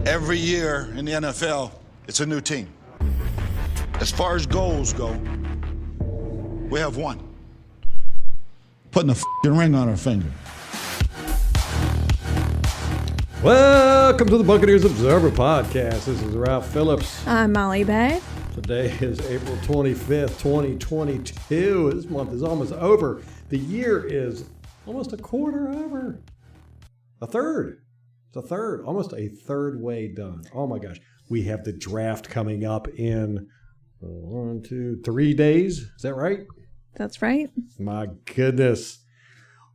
Every year in the NFL, it's a new team. As far as goals go, we have one. Putting a f***ing ring on our finger. Welcome to the Buccaneers Observer Podcast. This is Ralph Phillips. I'm Molly Bay. Today is April 25th, 2022. This month is almost over. The year is almost a quarter over. A third. It's a third. Almost a third way done. Oh my gosh. We have the draft coming up in 1, 2, 3 days. Is that right? That's right. My goodness.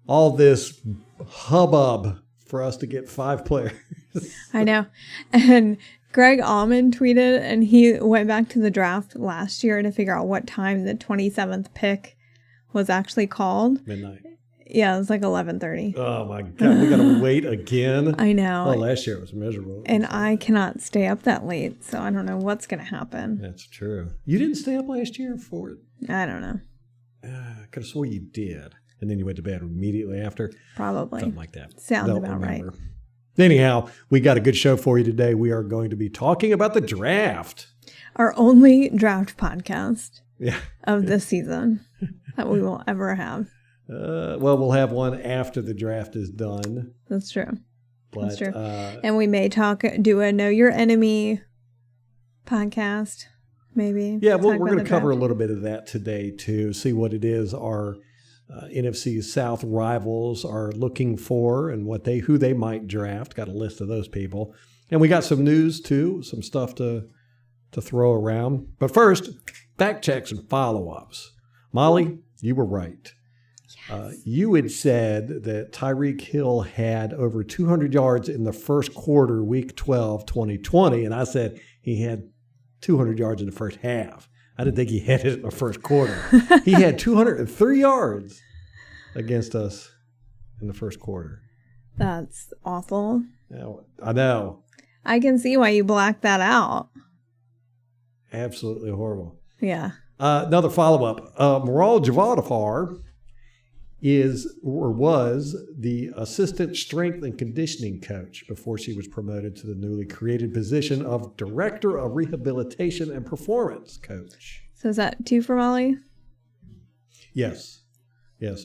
All this hubbub for us to get 5 players. I know. And Greg Allman tweeted, and he went back to the draft last year to figure out what time the 27th pick was actually called. Midnight. Yeah, it was like 11:30. Oh my God. We got to wait again. I know. Oh, last year it was miserable. And I cannot stay up that late, so I don't know what's going to happen. That's true. You didn't stay up last year for it? I don't know. I could have swore you did. And then you went to bed immediately after? Probably. Something like that. Sounds Don't about remember. right. Anyhow, we got a good show for you today. We are going to be talking about the draft. Our only draft podcast Yeah. of this season that we will ever have. Well, we'll have one after the draft is done. That's true. But, That's true. And we may do a Know Your Enemy podcast, maybe. Yeah, we're going to cover a little bit of that today, too. See what it is our NFC South rivals are looking for and who they might draft. Got a list of those people. And we got some news, too, some stuff to throw around. But first, fact checks and follow-ups. Molly, you were right. You had said that Tyreek Hill had over 200 yards in the first quarter, week 12, 2020. And I said he had 200 yards in the first half. I didn't think he had it in the first quarter. He had 203 yards against us in the first quarter. That's awful. I know. I can see why you blacked that out. Absolutely horrible. Yeah. Another follow-up. Maral Javadafar was the assistant strength and conditioning coach before she was promoted to the newly created position of director of rehabilitation and performance coach. So is that 2 for Molly? Yes,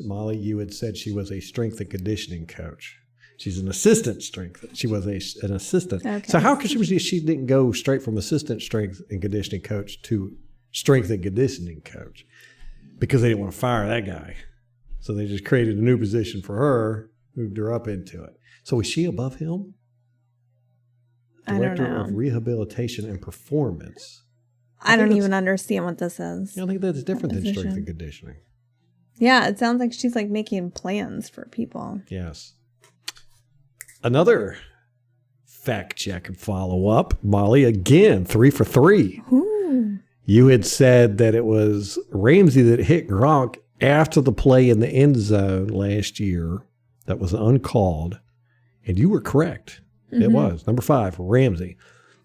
Molly, you had said she was a strength and conditioning coach. She's an assistant strength. She was an assistant. Okay. So how could she didn't go straight from assistant strength and conditioning coach to strength and conditioning coach? Because they didn't want to fire that guy. So they just created a new position for her, moved her up into it. So is she above him? Director I don't know. of Rehabilitation and Performance. I don't even understand what this is. I think that's different than strength and conditioning. Yeah, it sounds like she's like making plans for people. Yes. Another fact check and follow up. Molly, again, 3 for 3. Ooh. You had said that it was Ramsey that hit Gronk after the play in the end zone last year that was uncalled, and you were correct. Mm-hmm. It was. Number 5, Ramsey.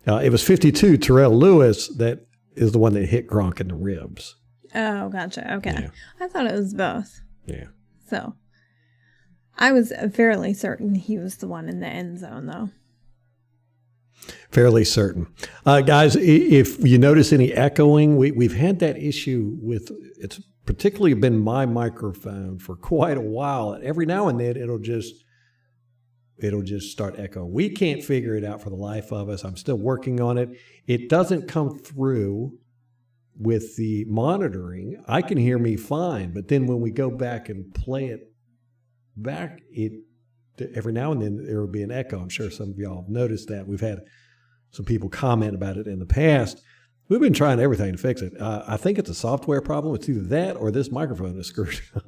It was 52, Terrell Lewis, that is the one that hit Gronk in the ribs. Oh, gotcha. Okay. Yeah. I thought it was both. Yeah. So I was fairly certain he was the one in the end zone, though. Fairly certain. Guys, if you notice any echoing, we've had that issue with, it's particularly been my microphone for quite a while. Every now and then it'll just start echoing. We can't figure it out for the life of us. I'm still working on it. It doesn't come through with the monitoring. I can hear me fine, but then when we go back and play it back, every now and then there will be an echo. I'm sure some of y'all have noticed that. We've had some people comment about it in the past. We've been trying everything to fix it. I think it's a software problem. It's either that or this microphone is screwed up.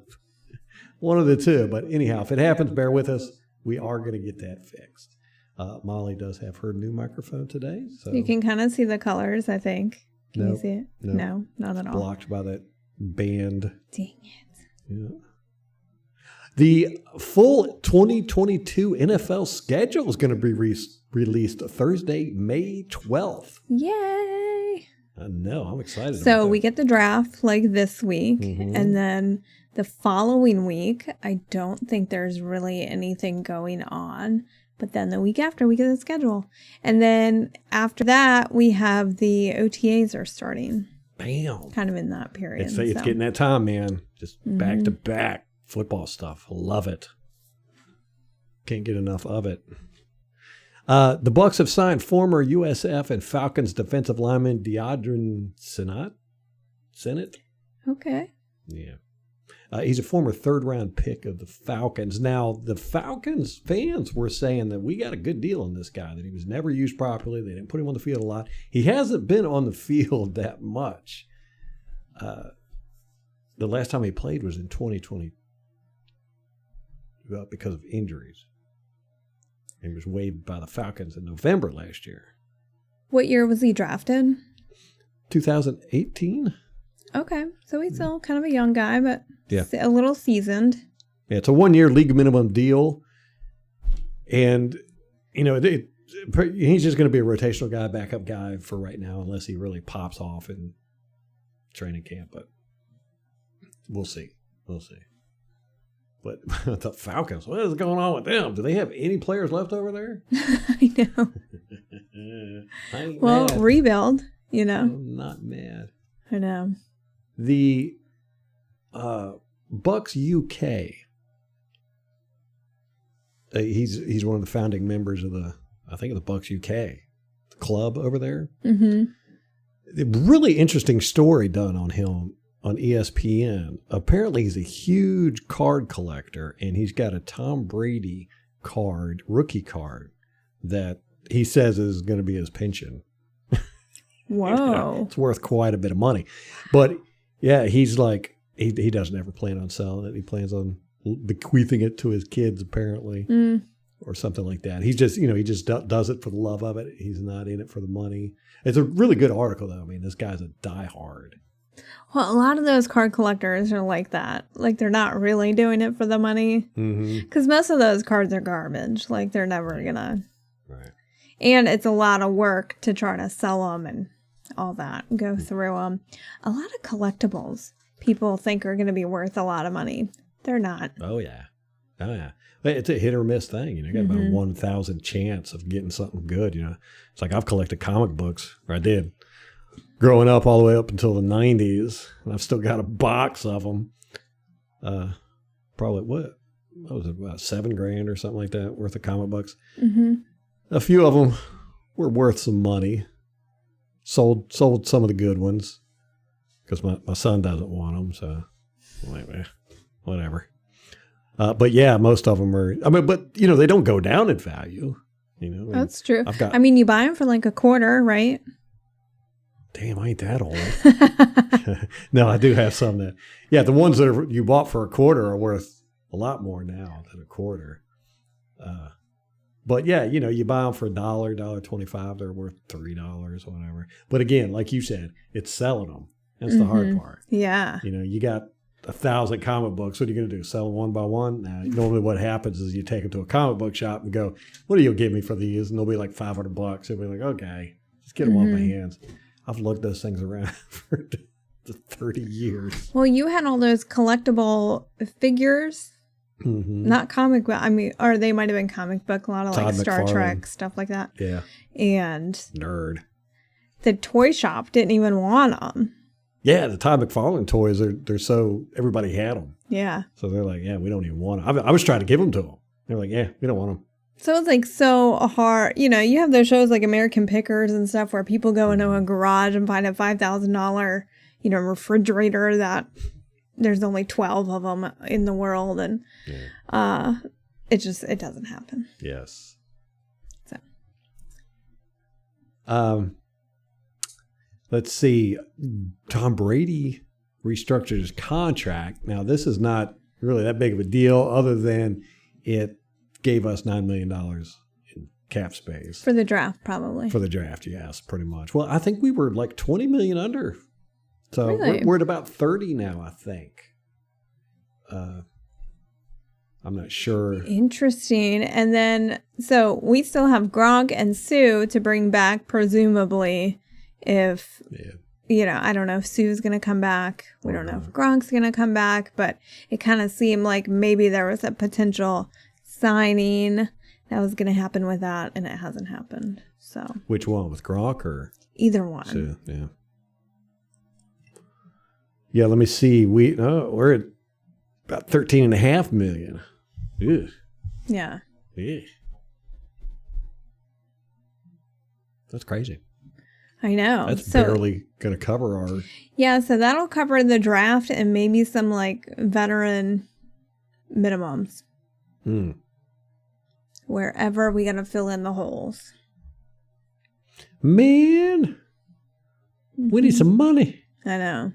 One of the two. But anyhow, if it happens, bear with us. We are going to get that fixed. Molly does have her new microphone today. So you can kind of see the colors, I think. Can Nope. you see it? Nope. No, not at all. Blocked by that band. Dang it. Yeah. The full 2022 NFL schedule is going to be released Thursday, May 12th. Yay. I know. I'm excited about So that. we get the draft like this week, Mhm. and then the following week, I don't think there's really anything going on. But then the week after, we get the schedule. And then after that, we have the OTAs are starting. Bam. Kind of in that period. It's getting that time, man. Just back to back football stuff. Love it. Can't get enough of it. The Bucs have signed former USF and Falcons defensive lineman Deadrin Senate. Okay. Yeah. He's a former third-round pick of the Falcons. Now, the Falcons fans were saying that we got a good deal on this guy, that he was never used properly. They didn't put him on the field a lot. He hasn't been on the field that much. The last time he played was in 2020 because of injuries. He was waived by the Falcons in November last year. What year was he drafted? 2018. Okay. So he's still kind of a young guy, but yeah, a little seasoned. Yeah, it's a 1-year league minimum deal. And, you know, he's just going to be a rotational guy, backup guy for right now, unless he really pops off in training camp. But we'll see. We'll see. But the Falcons, what is going on with them? Do they have any players left over there? I know. Well, mad. rebuild, you know. I'm not mad. I know. The Bucks UK. He's one of the founding members of the Bucks UK, the club over there. Mm-hmm. A really interesting story done on him on ESPN. Apparently, he's a huge card collector, and he's got a Tom Brady rookie card, that he says is going to be his pension. Whoa. It's worth quite a bit of money. But yeah, he's like, he doesn't ever plan on selling it. He plans on bequeathing it to his kids, apparently, or something like that. He just does it for the love of it. He's not in it for the money. It's a really good article, though. I mean, this guy's a diehard. Well, a lot of those card collectors are like that. Like, they're not really doing it for the money. Because most of those cards are garbage. Like, they're never going to. Right. And it's a lot of work to try to sell them and all that. Go through them. A lot of collectibles people think are going to be worth a lot of money. They're not. Oh, yeah. It's a hit or miss thing. You know, you got about 1,000 chance of getting something good. You know, it's like I've collected comic books, or I did, growing up all the way up until the 90s, and I've still got a box of them. Probably what was it, about $7,000 or something like that worth of comic books. Mm-hmm. A few of them were worth some money. Sold some of the good ones because my son doesn't want them. So whatever. But yeah, most of them are. I mean, but you know, they don't go down in value. You know, that's true. I mean, you buy them for like $0.25, right? Damn, I ain't that old. No, I do have some that. Yeah, the ones that you bought for $0.25 are worth a lot more now than $0.25. But yeah, you know, you buy them for $1, $1.25, they're worth $3 or whatever. But again, like you said, it's selling them. That's the hard part. Yeah. You know, you got 1,000 comic books. What are you going to do? Sell them one by one? Now, normally what happens is you take them to a comic book shop and go, "What do you give me for these?" And they'll be like $500. They'll be like, "Okay, just get them off my hands." I've lugged those things around for 30 years. Well, you had all those collectible figures. Not comic book. I mean, or they might have been comic book. A lot of like Star Trek stuff like that. Yeah. And nerd. The toy shop didn't even want them. Yeah, the Todd McFarlane toys, they're so, everybody had them. Yeah. So they're like, yeah, we don't even want them. I was trying to give them to them. They're like, yeah, we don't want them. So it's like so hard. You know, you have those shows like American Pickers and stuff where people go into a garage and find a $5,000, you know, refrigerator that there's only 12 of them in the world. And it doesn't happen. Yes. So. Let's see. Tom Brady restructured his contract. Now, this is not really that big of a deal other than it gave us $9 million in cap space. For the draft, probably. For the draft, yes, pretty much. Well, I think we were like $20 million under. So really? we're at about 30 now, I think. I'm not sure. Interesting. And then, so we still have Gronk and Sue to bring back, presumably, if, you know, I don't know if Sue's going to come back. We don't know if Gronk's going to come back, but it kind of seemed like maybe there was a potential signing that was going to happen with that, and it hasn't happened. So Which one, with Gronk or? either one. So, yeah. Yeah, let me see. We're at about 13.5 million. Ugh. Yeah. Ugh. That's crazy. I know. That's So barely going to cover our. yeah, so that'll cover the draft and maybe some like veteran minimums. Wherever we got to fill in the holes. Man, we need some money. I know.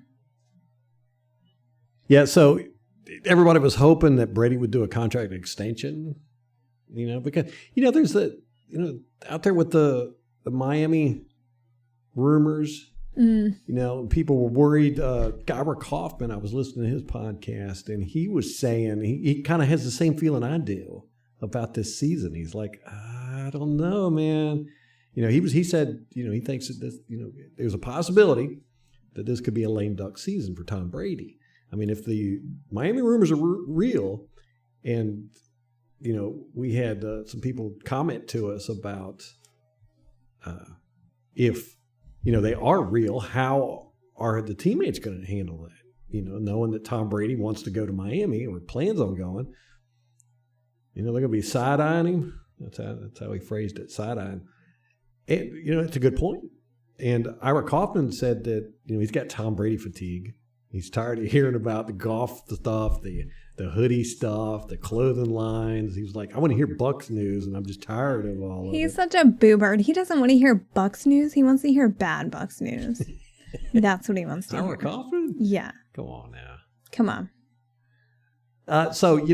Yeah, so everybody was hoping that Brady would do a contract extension, because, there's out there with the Miami rumors, people were worried. Ira Kaufman, I was listening to his podcast, and he was saying he kind of has the same feeling I do about this season. He's like, I don't know, man. He said, he thinks that this, there's a possibility that this could be a lame duck season for Tom Brady. I mean, if the Miami rumors are real, and, we had some people comment to us about if, they are real, how are the teammates going to handle that? Knowing that Tom Brady wants to go to Miami or plans on going, they're going to be side-eyeing him. That's how he phrased it, side-eyeing. And, it's a good point. And Ira Kaufman said that, he's got Tom Brady fatigue. He's tired of hearing about the golf stuff, the hoodie stuff, the clothing lines. He was like, I want to hear Bucs news, and I'm just tired of all of it. He's such a boo-bird. He doesn't want to hear Bucs news. He wants to hear bad Bucs news. That's what he wants to hear. Ira Kaufman? Yeah. Come on now. Come on. So,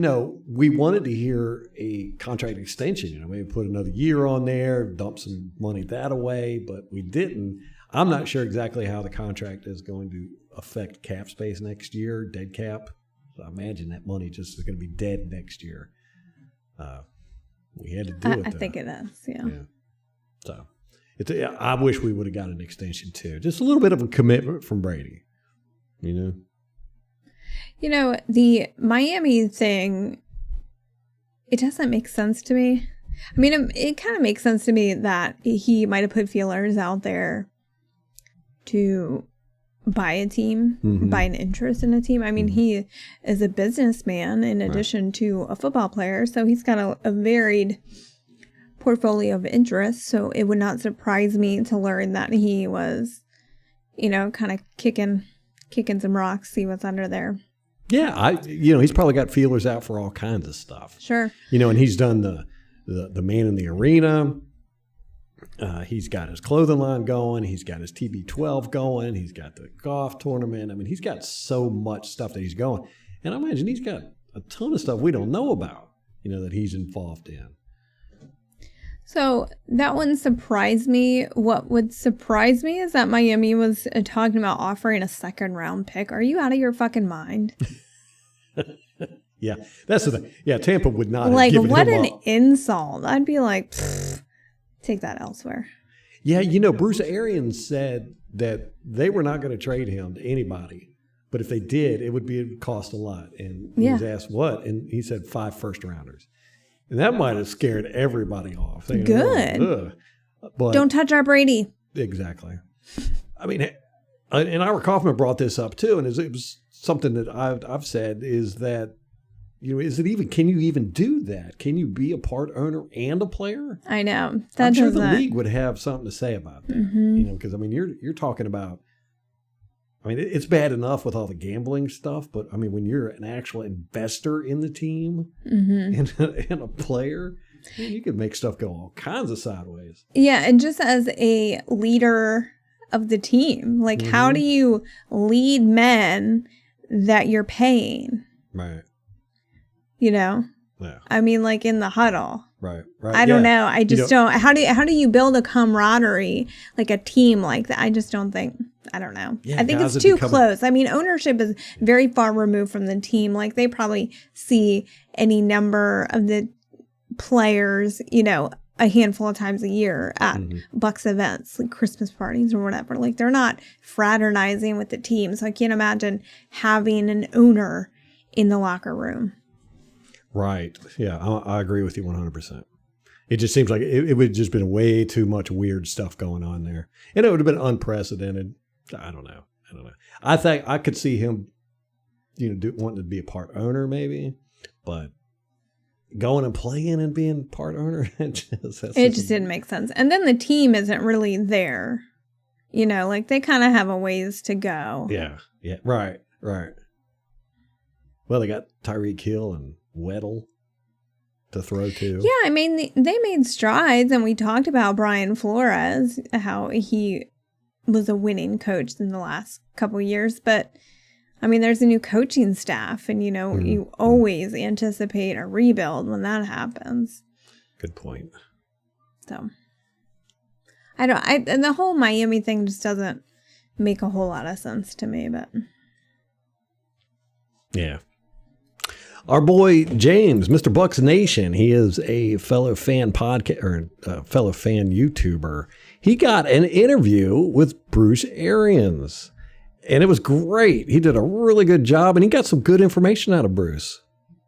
we wanted to hear a contract extension, maybe put another year on there, dump some money that away, but we didn't. I'm not sure exactly how the contract is going to affect cap space next year, dead cap. So I imagine that money just is going to be dead next year. We had to do it, though. I think it is, yeah. So I wish we would have got an extension, too. Just a little bit of a commitment from Brady, The Miami thing, it doesn't make sense to me. I mean, it kind of makes sense to me that he might have put feelers out there to buy a team, buy an interest in a team. I mean, he is a businessman in addition to a football player, so he's got a varied portfolio of interests. So it would not surprise me to learn that he was, kind of kicking some rocks, see what's under there. Yeah, he's probably got feelers out for all kinds of stuff. Sure. And he's done the man in the arena. He's got his clothing line going. He's got his TB12 going. He's got the golf tournament. I mean, he's got so much stuff that he's going. And I imagine he's got a ton of stuff we don't know about, that he's involved in. So that wouldn't surprise me. What would surprise me is that Miami was talking about offering a 2nd-round pick. Are you out of your fucking mind? Yeah, that's the thing. Yeah, Tampa would not like, have given what him an up. insult. I'd be like, take that elsewhere. Yeah, Bruce Arians said that they were not going to trade him to anybody. But if they did, it would cost a lot. And he was asked what? And he said 5 first-rounders. And that might have scared everybody off. Thinking, Good. But Don't touch our Brady. Exactly. I mean, and Ira Kaufman brought this up too, and it was something that I've said is that, can you even do that? Can you be a part owner and a player? I know. I'm sure the league would have something to say about that. Because you're talking about. I mean, it's bad enough with all the gambling stuff, but I mean, when you're an actual investor in the team and a player, you could make stuff go all kinds of sideways. Yeah, and just as a leader of the team, like how do you lead men that you're paying? Right. Yeah. I mean, like in the huddle. Right. I don't know. I just don't. How do you build a camaraderie, like a team like that? I just don't think. I don't know. Yeah, I think it's too close. I mean, ownership is very far removed from the team. Like they probably see any number of the players, a handful of times a year at Bucs events, like Christmas parties or whatever. Like they're not fraternizing with the team. So I can't imagine having an owner in the locker room. Right. Yeah, I agree with you 100%. It just seems like it would have just been way too much weird stuff going on there. And it would have been unprecedented. I don't know. I think I could see him, wanting to be a part owner maybe, but going and playing and being part owner, it just didn't make sense. And then the team isn't really there. Like they kind of have a ways to go. Yeah. Right. Well, they got Tyreek Hill and Weddle to throw to. Yeah, I mean, they made strides, and we talked about Brian Flores, how he was a winning coach in the last couple of years. But, I mean, there's a new coaching staff, and, you always anticipate a rebuild when that happens. Good point. So, and the whole Miami thing just doesn't make a whole lot of sense to me, but. Yeah. Our boy James, Mr. Bucks Nation, he is a fellow fan fellow fan YouTuber. He got an interview with Bruce Arians, and it was great. He did a really good job, and he got some good information out of Bruce.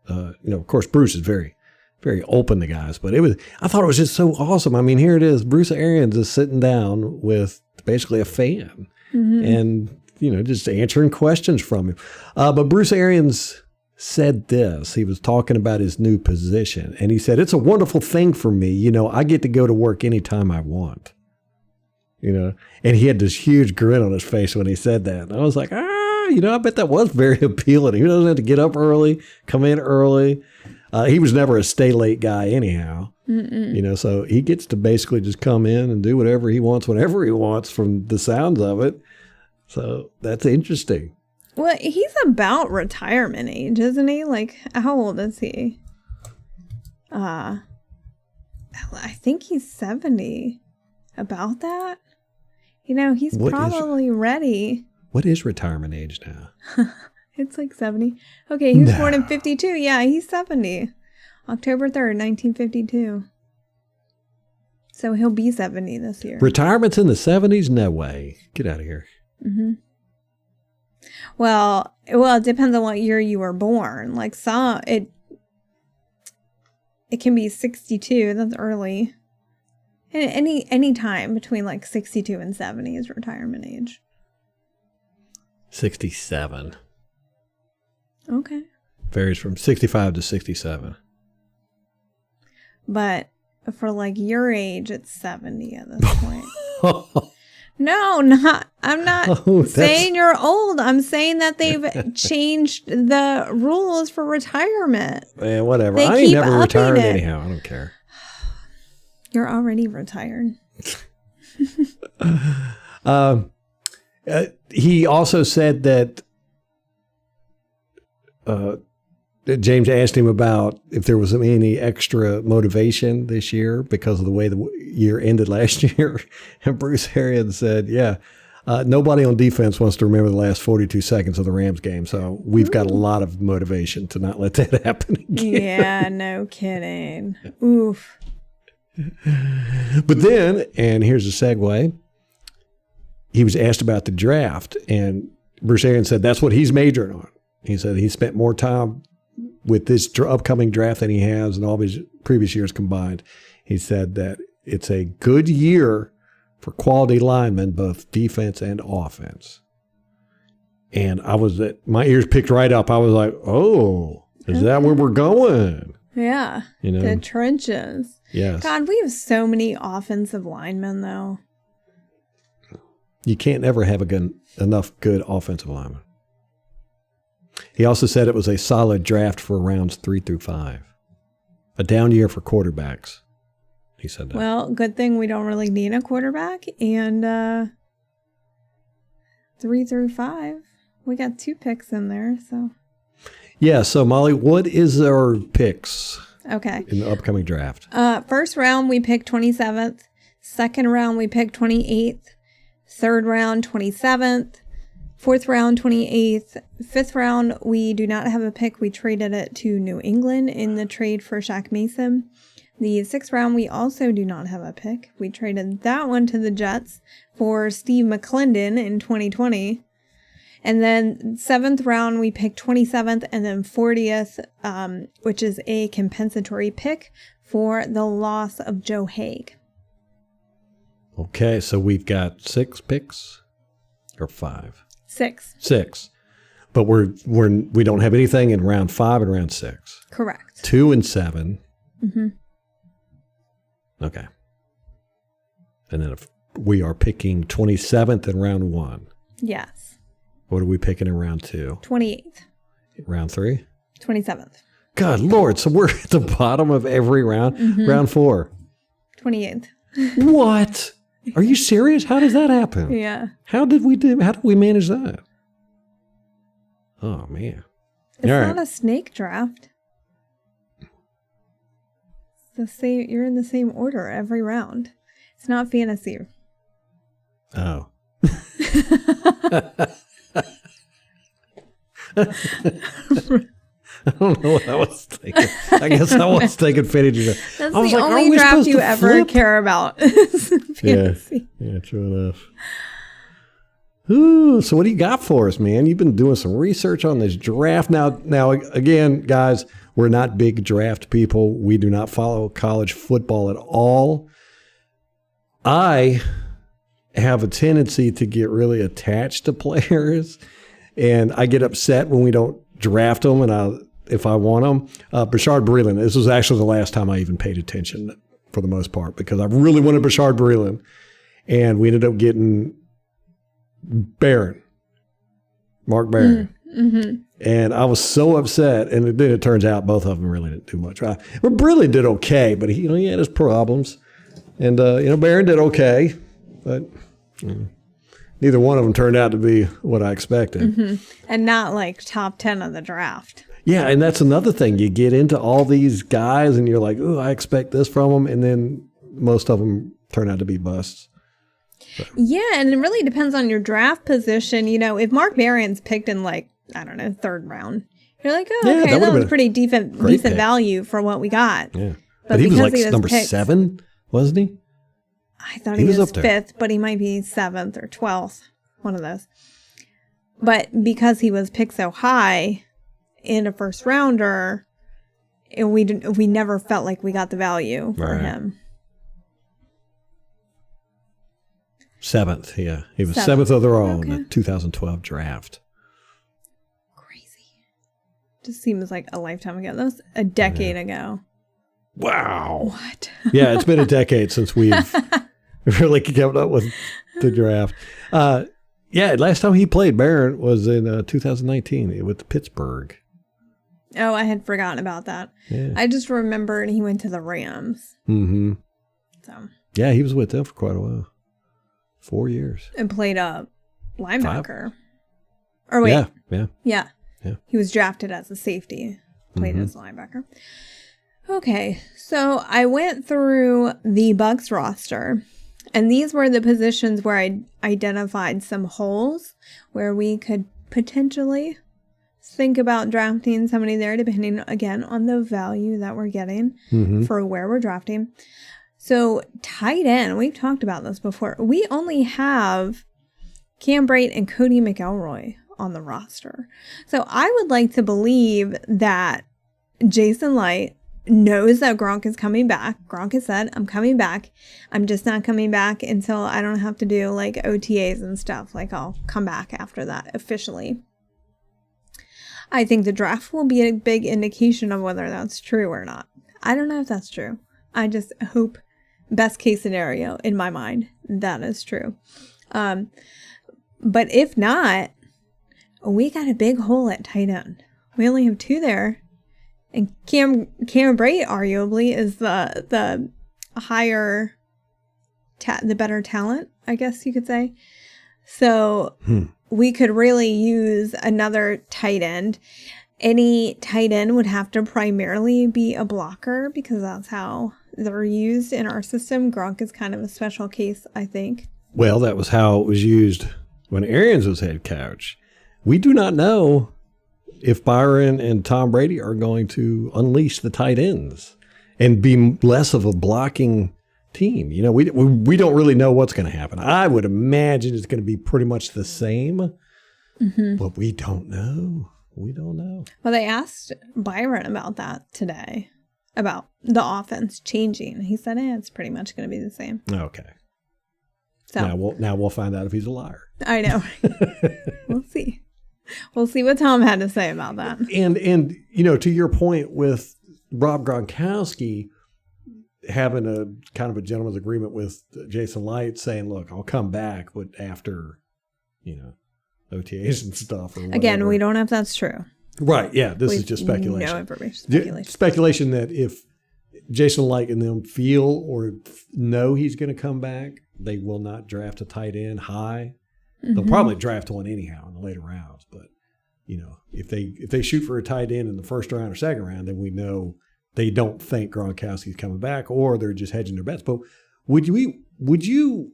Of course, Bruce is very, very open to guys, but I thought it was just so awesome. I mean, here it is. Bruce Arians is sitting down with basically a fan and, just answering questions from him. But Bruce Arians said this. He was talking about his new position, and he said, "It's a wonderful thing for me. I get to go to work anytime I want." And he had this huge grin on his face when he said that. And I was like, I bet that was very appealing. He doesn't have to get up early, come in early. He was never a stay late guy anyhow. So he gets to basically just come in and do whatever he wants, whenever he wants, from the sounds of it. So that's interesting. Well, he's about retirement age, isn't he? Like, how old is he? I think he's 70. About that? He's probably ready. What is retirement age now? It's like 70. Okay, he was born in 52. Yeah, he's 70. October 3rd, 1952. So he'll be 70 this year. Retirement's in the 70s? No way. Get out of here. Mm-hmm. Well, it depends on what year you were born. Like it can be 62. That's early. And any time between like 62 and 70 is retirement age. 67. Okay. Varies from 65 to 67. But for like your age, it's 70 at this point. No, I'm not saying you're old. I'm saying that they've changed the rules for retirement. Man, whatever. I ain't never retired anyhow. I don't care. You're already retired. He also said that James asked him about if there was any extra motivation this year because of the way the year ended last year. And Bruce Arians said, nobody on defense wants to remember the last 42 seconds of the Rams game. So we've got a lot of motivation to not let that happen again. Yeah, no kidding. Oof. But then, and here's a segue, he was asked about the draft, and Bruce Arians said that's what he's majoring on. He said he spent more time with this upcoming draft than he has in all his previous years combined. He said that it's a good year for quality linemen, both defense and offense. And my ears picked right up. I was like, oh, is that where we're going? Yeah. The trenches. Yes. God, we have so many offensive linemen, though. You can't ever have enough good offensive linemen. He also said it was a solid draft for rounds 3 through 5. A down year for quarterbacks. He said that. Well, good thing we don't really need a quarterback. And 3 through 5, we got 2 picks in there. So. Yeah. So Molly, what is our picks? Okay. In the upcoming draft. First round, we picked 27th. Second round, we picked 28th. Third round, 27th. Fourth round, 28th. Fifth round, we do not have a pick. We traded it to New England in the trade for Shaq Mason. The sixth round, we also do not have a pick. We traded that one to the Jets for Steve McClendon in 2020. And then 7th round, we picked 27th, and then 40th, which is a compensatory pick for the loss of Joe Haig. Okay, so we've got 6 picks or 5? 6. 6. But we don't have anything in round 5 and round 6. Correct. 2 and 7. Mm-hmm. Okay. And then if we are picking 27th in round 1. Yes. What are we picking in round 2? 28th. Round 3? 27th. God Lord, so we're at the bottom of every round. Mm-hmm. Round 4. 28th. What? Are you serious? How does that happen? Yeah. How did we manage that? Oh man. It's All not right. a snake draft. It's the same, you're in the same order every round. It's not fantasy. Oh. I don't know what I was thinking. I guess I was thinking fantasy. That's I was the like, only are we draft supposed you to ever flip? care about. Is fantasy. Yeah, true enough. Ooh, so what do you got for us, man? You've been doing some research on this draft. Now, again, guys, we're not big draft people. We do not follow college football at all. I have a tendency to get really attached to players, and I get upset when we don't draft them, and if I want them. Bashar Berlin, this was actually the last time I even paid attention for the most part, because I really wanted Bashar Berlin, and we ended up getting Mark Barron. Mm-hmm. And I was so upset, and then it turns out both of them really didn't do much. Well, Berlin did okay, but he had his problems. And, Barron did okay, but neither one of them turned out to be what I expected. Mm-hmm. And not like top 10 of the draft. Yeah, and that's another thing. You get into all these guys, and you're like, oh, I expect this from them, and then most of them turn out to be busts. Yeah, and it really depends on your draft position. If Mark Barron's picked in third round, you're like, oh, Yeah, okay, that that was been pretty decent pick. value for what we got. Yeah, but he was because like number picked, 7, wasn't he? I thought he was up there. 5th, but he might be 7th or 12th, one of those. But because he was picked so high in a first rounder, we never felt like we got the value for him. 7th, yeah. He was 7th. 7th overall Okay. in the 2012 draft. Crazy. Just seems like a lifetime ago. That was a decade ago. Wow. What? Yeah, it's been a decade since we've really kept up with the draft. Last time he played Barron was in 2019 with Pittsburgh. Oh, I had forgotten about that. Yeah. I just remembered he went to the Rams. Mm-hmm. So. Yeah, he was with them for quite a while. 4 years. And played a linebacker. Or wait. Yeah. He was drafted as a safety. Played as a linebacker. Okay, so I went through the Bucs roster, and these were the positions where I identified some holes where we could potentially think about drafting somebody there, depending, again, on the value that we're getting for where we're drafting. So tight end, we've talked about this before. We only have Brate and Codey McElroy on the roster. So I would like to believe that Jason Licht knows that Gronk is coming back. Gronk has said, I'm coming back. I'm just not coming back until I don't have to do like OTAs and stuff. Like I'll come back after that officially. I think the draft will be a big indication of whether that's true or not. I don't know if that's true. I just hope, best case scenario in my mind, that is true. But if not, we got a big hole at tight end. We only have 2 there. And Cam Brate arguably is the higher, the better talent, I guess you could say. So we could really use another tight end. Any tight end would have to primarily be a blocker because that's how they're used in our system. Gronk is kind of a special case, I think. Well, that was how it was used when Arians was head coach. We do not know if Byron and Tom Brady are going to unleash the tight ends and be less of a blocking team. We don't really know what's going to happen. I would imagine it's going to be pretty much the same, but we don't know. We don't know. Well, they asked Byron about that today. about the offense changing. He said, it's pretty much going to be the same. Okay. So Now we'll find out if he's a liar. I know. We'll see. We'll see what Tom had to say about that. And to your point with Rob Gronkowski having a kind of a gentleman's agreement with Jason Licht saying, look, I'll come back after, OTAs and stuff. Or whatever. Again, we don't know if that's true. Right. Yeah. This is just speculation. No information. Speculation that if Jason Licht and them feel or know he's going to come back, they will not draft a tight end high. Mm-hmm. They'll probably draft one anyhow in the later rounds. But, if they shoot for a tight end in the first round or second round, then we know they don't think Gronkowski's coming back, or they're just hedging their bets. But would you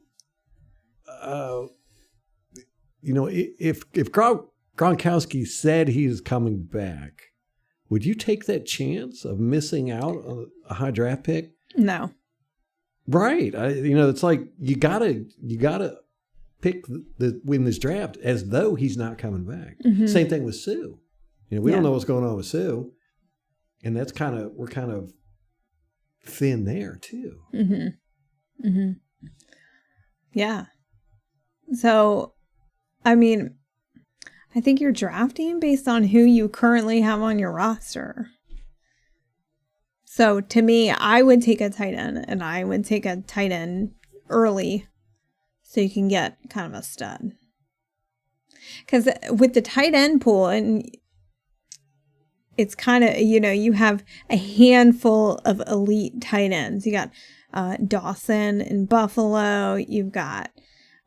if Gronkowski said he's coming back, would you take that chance of missing out on a high draft pick? No. Right. It's like you gotta pick win this draft as though he's not coming back. Mm-hmm. Same thing with Sue. We don't know what's going on with Sue, and we're kind of thin there too. Mm-hmm. Mm-hmm. Yeah. So, I think you're drafting based on who you currently have on your roster. So to me, I would take a tight end, and I would take a tight end early so you can get kind of a stud. Because with the tight end pool, and it's kind of, you have a handful of elite tight ends. You got Dawson in Buffalo. You've got,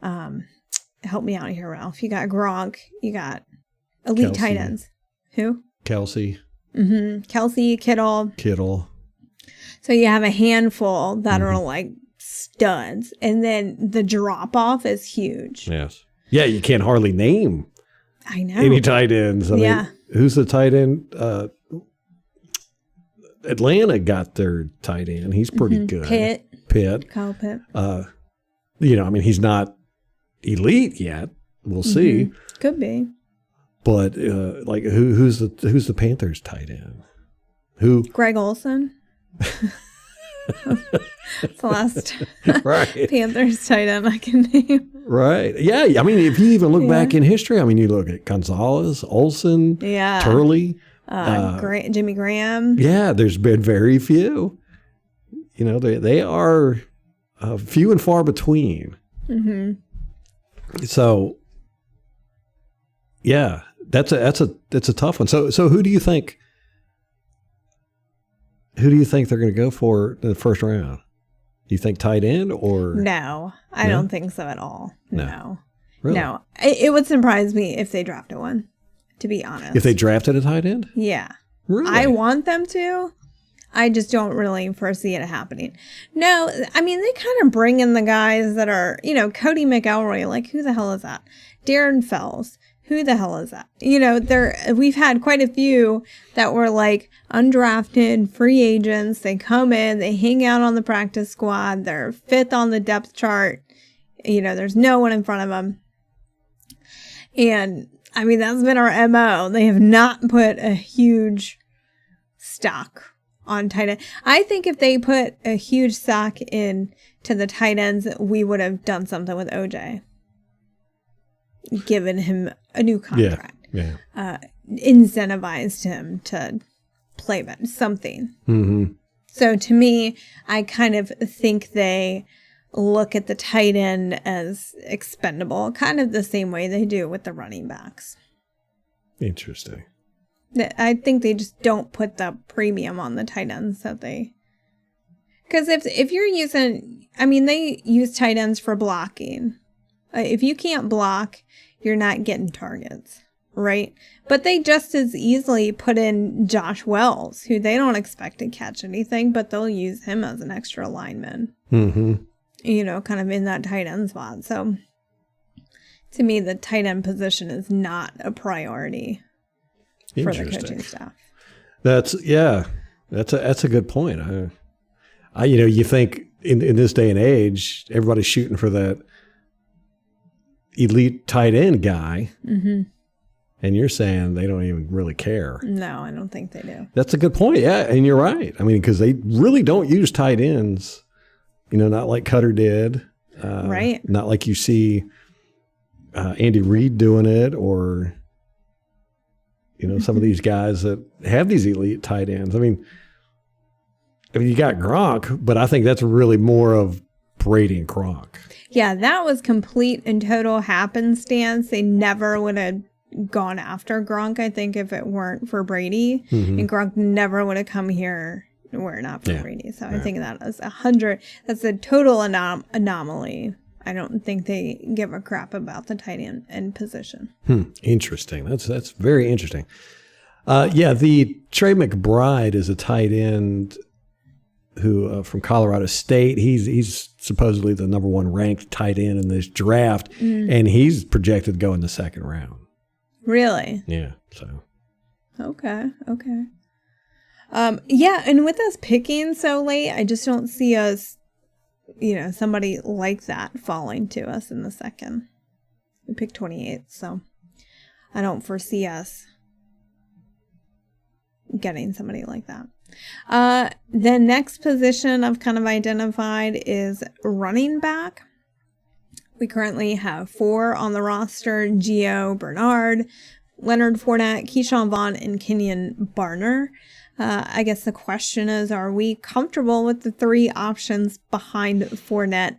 help me out here, Ralph. You got Gronk. You got elite tight ends. Who? Kelsey. Mm-hmm. Kelsey, Kittle. So you have a handful that are like studs. And then the drop-off is huge. Yes. Yeah, you can't hardly name any tight ends. I mean, who's the tight end? Atlanta got their tight end. He's pretty good. Pitt. Kyle Pitt. He's not elite yet. We'll see. Could be. But who's the Panthers tight end? Who? Greg Olsen. It's the last Panthers tight end I can name. Right. Yeah. If you even look back in history, you look at Gonzalez, Olsen, Turley, Jimmy Graham. Yeah, there's been very few. They are few and far between. Mm-hmm. So, yeah, that's a tough one. So who do you think? Who do you think they're going to go for in the first round? Do you think tight end or? No, I don't think so at all. No. Really? No. It would surprise me if they drafted one, to be honest. If they drafted a tight end? Yeah. Really? I want them to. I just don't really foresee it happening. No, they kind of bring in the guys that are, Codey McElroy, like who the hell is that? Darren Fells. Who the hell is that? We've had quite a few that were like undrafted free agents. They come in, they hang out on the practice squad. They're fifth on the depth chart. There's no one in front of them. And that's been our MO. They have not put a huge stock on tight end. I think if they put a huge stock in to the tight ends, we would have done something with OJ. Given him a new contract. Yeah. Incentivized him to play better, something. Mm-hmm. So to me, I kind of think they look at the tight end as expendable, kind of the same way they do with the running backs. Interesting. I think they just don't put the premium on the tight ends that they... Because if you're using... they use tight ends for blocking. If you can't block, you're not getting targets, right? But they just as easily put in Josh Wells, who they don't expect to catch anything, but they'll use him as an extra lineman. Mm-hmm. Kind of in that tight end spot. So to me, the tight end position is not a priority for the coaching staff. That's a good point. You think in this day and age, everybody's shooting for that elite tight end guy. Mm-hmm. And you're saying they don't even really care. No, I don't think they do. That's a good point. Yeah, and you're right. I mean, because they really don't use tight ends. Not like Cutter did. Right. Not like you see Andy Reid doing it, or some of these guys that have these elite tight ends. I mean, you got Gronk, but I think that's really more of Brady and Gronk. Yeah, that was complete and total happenstance. They never would have gone after Gronk, I think, if it weren't for Brady. Mm-hmm. And Gronk never would have come here were it not for Brady. So I think that is 100. That's a total anomaly. I don't think they give a crap about the tight end position. Interesting. That's very interesting. The Trey Mcbride is a tight end who from Colorado State. He's supposedly the number 1 ranked tight end in this draft, and he's projected to go in the second round. Really? Yeah. So. Okay. And with us picking so late, I just don't see us, somebody like that falling to us in the second. We picked 28, so I don't foresee us getting somebody like that. The next position I've kind of identified is running back. We currently have 4 on the roster: Gio Bernard, Leonard Fournette, Keyshawn Vaughn, and Kenyon Barner. I guess the question is, are we comfortable with the 3 options behind Fournette?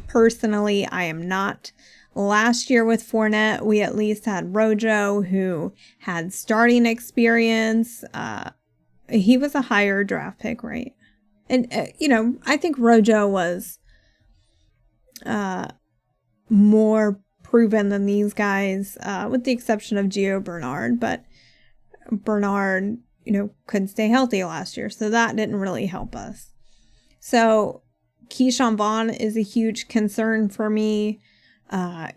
Personally, I am not. Last year with Fournette, we at least had Rojo, who had starting experience. He was a higher draft pick, right? And, I think Rojo was more proven than these guys, with the exception of Gio Bernard. But Bernard, couldn't stay healthy last year, so that didn't really help us. So Keyshawn Vaughn is a huge concern for me.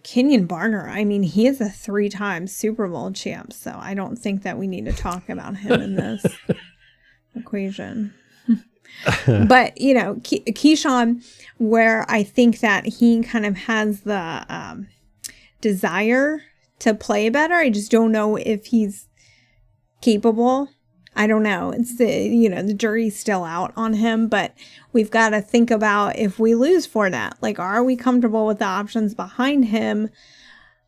Kenyon Barner, I mean, he is a 3-time Super Bowl champ, so I don't think that we need to talk about him in this equation. But, Keyshawn, where I think that he kind of has the desire to play better, I just don't know if he's capable. I don't know. It's the jury's still out on him, but we've got to think about if we lose Fournette, like, are we comfortable with the options behind him?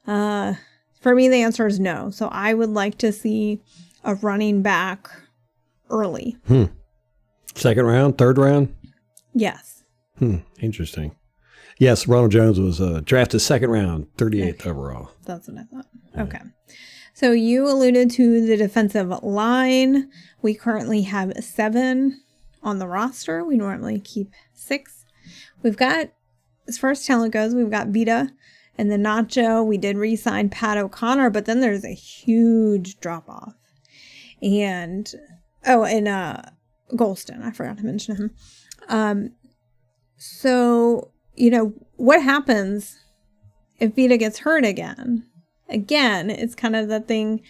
For me, the answer is no. So I would like to see a running back early. Second round, third round? Yes. Interesting. Yes, Ronald Jones was drafted second round, 38th overall. That's what I thought. Okay. So you alluded to the defensive line. We currently have 7 on the roster. We normally keep 6. We've got, as far as talent goes, we've got Vita and then Nacho. We did re-sign Pat O'Connor, but then there's a huge drop-off. And, Golston. I forgot to mention him. So, what happens if Vita gets hurt again? Again, it's kind of the thing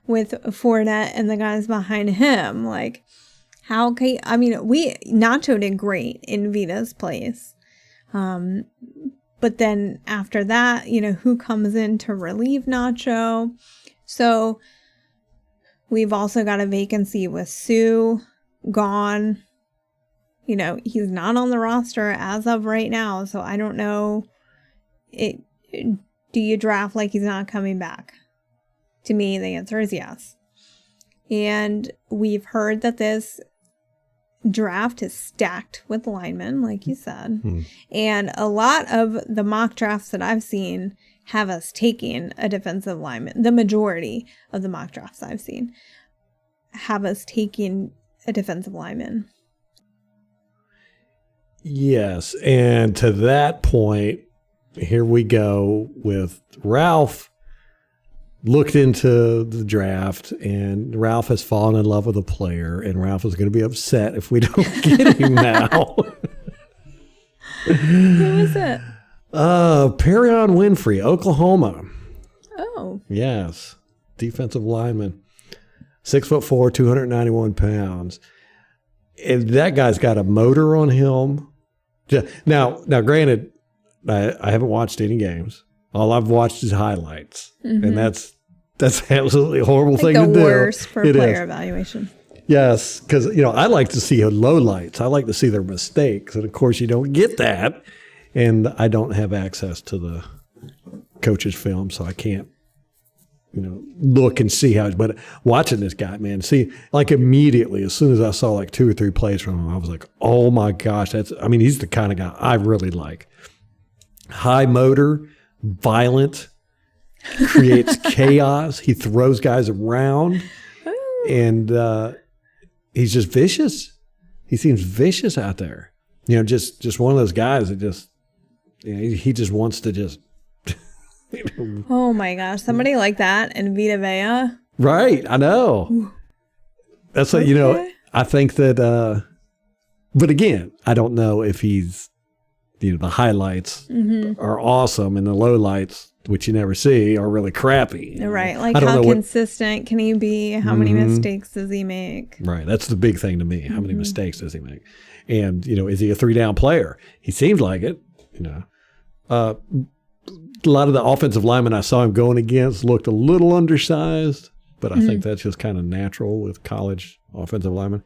with Fournette and the guys behind him. Like, Nacho did great in Vita's place. But then after that, who comes in to relieve Nacho? So we've also got a vacancy with Sue gone. He's not on the roster as of right now. So I don't know. Do you draft like he's not coming back? To me, the answer is yes. And we've heard that this draft is stacked with linemen, like you said. And a lot of the mock drafts that I've seen have us taking a defensive lineman. The majority of the mock drafts I've seen have us taking a defensive lineman. Yes. And to that point, here we go with Ralph looked into the draft, and Ralph has fallen in love with a player, and Ralph is going to be upset if we don't get him now. Who is it? Perion Winfrey, Oklahoma. Oh. Yes. Defensive lineman. 6'4", 291 pounds. And that guy's got a motor on him. Now, granted, I haven't watched any games. All I've watched is highlights, and that's That's absolutely a horrible Like thing the to do. worst for It player is. evaluation. Yes, because I like to see lowlights. I like to see their mistakes, and of course, you don't get that. And I don't have access to the coach's film, so I can't, look and see how. But watching this guy, man, see, like immediately as soon as I saw like 2 or 3 plays from him, I was like, oh my gosh, he's the kind of guy I really like. High motor, violent, creates chaos. He throws guys around, and he's just vicious. He seems vicious out there. Just one of those guys that just, he just wants to just. Oh my gosh, somebody like that in Vita Vea. Right, I know. That's what, I think that, but again, I don't know if he's, the highlights are awesome and the lowlights, which you never see, are really crappy. Right, like how consistent can he be? How many mistakes does he make? Right, that's the big thing to me. How many mistakes does he make? And, is he a 3-down player? He seems like it, A lot of the offensive linemen I saw him going against looked a little undersized, but I think that's just kind of natural with college offensive linemen.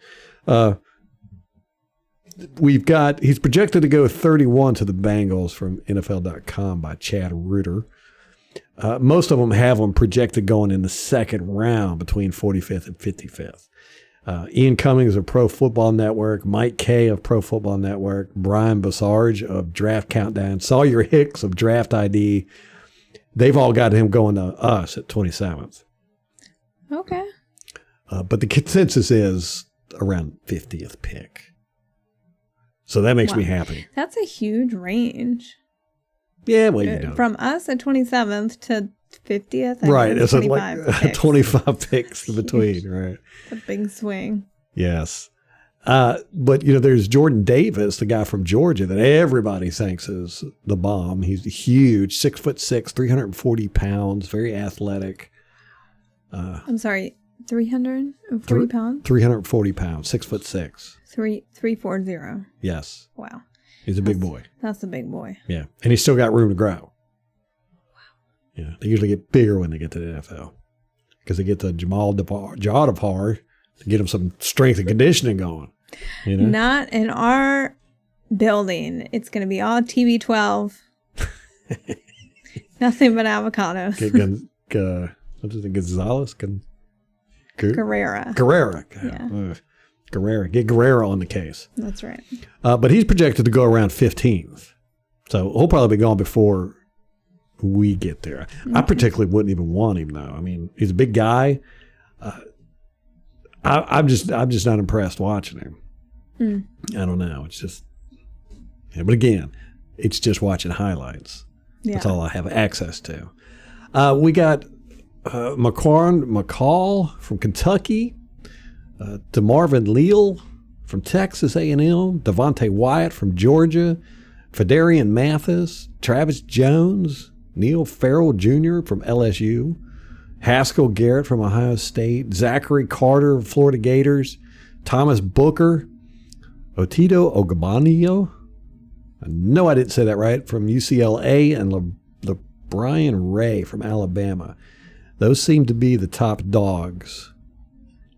He's projected to go 31 to the Bengals from NFL.com by Chad Reuter. Most of them have him projected going in the second round between 45th and 55th. Ian Cummings of Pro Football Network, Mike Kay of Pro Football Network, Brian Bassarge of Draft Countdown, Sawyer Hicks of Draft ID. They've all got him going to us at 27th. Okay. But the consensus is around 50th pick. So that makes me happy. That's a huge range. Yeah, well, From us at 27th to 50th. Right. It's 25 like 25 picks in between, right? It's a big swing. Yes. But, there's Jordan Davis, the guy from Georgia that everybody thinks is the bomb. He's huge, 6'6", 340 pounds, very athletic. I'm sorry, 340 pounds? 340 pounds, 6'6". 340. Yes. Wow. He's a big boy. That's a big boy. Yeah. And he's still got room to grow. Wow. Yeah. They usually get bigger when they get to the NFL because they get the Jadapar to get them some strength and conditioning going. Not in our building. It's going to be all TB12. Nothing but avocados. What is it? Gonzalez? Carrera. Yeah. Guerrero. Get Guerrero on the case. That's right. But he's projected to go around 15th. So he'll probably be gone before we get there. Okay. I particularly wouldn't even want him, though. I mean, he's a big guy. I'm just not impressed watching him. I don't know. It's just, but again, it's just watching highlights. Yeah. That's all I have access to. We got McCall from Kentucky, DeMarvin Leal from Texas A&M, Devontae Wyatt from Georgia, Fedarian Mathis, Travis Jones, Neil Farrell Jr. from LSU, Haskell Garrett from Ohio State, Zachary Carter of Florida Gators, Thomas Booker, Otito Ogbonio, I know I didn't say that right, from UCLA, and LeBrian Ray from Alabama. Those seem to be the top dogs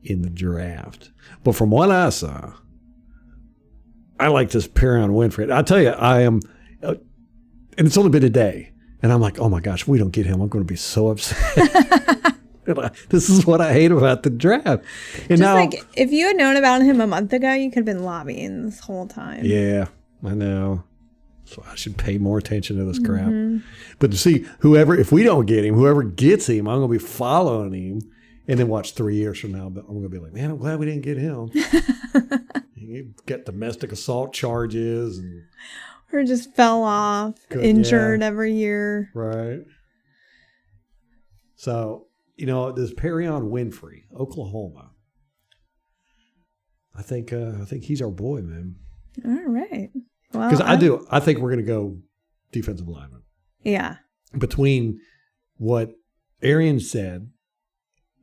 in the draft. But from what I saw, I like this Perion Winfrey. I tell you, I am, and it's only been a day, and I'm like, oh my gosh, if we don't get him, I'm going to be so upset. This is what I hate about the draft. And just now, like, if you had known about him a month ago, you could have been lobbying this whole time. Yeah, I know. So I should pay more attention to this crap. But to see if we don't get him, whoever gets him, I'm going to be following him. And then watch 3 years from now, but I'm going to be like, man, I'm glad we didn't get him. He got domestic assault charges. Or just fell off, injured every year. Right. So, this Perion Winfrey, Oklahoma. I think he's our boy, man. All right. Well, because I think we're going to go defensive lineman. Yeah. Between what Arian said,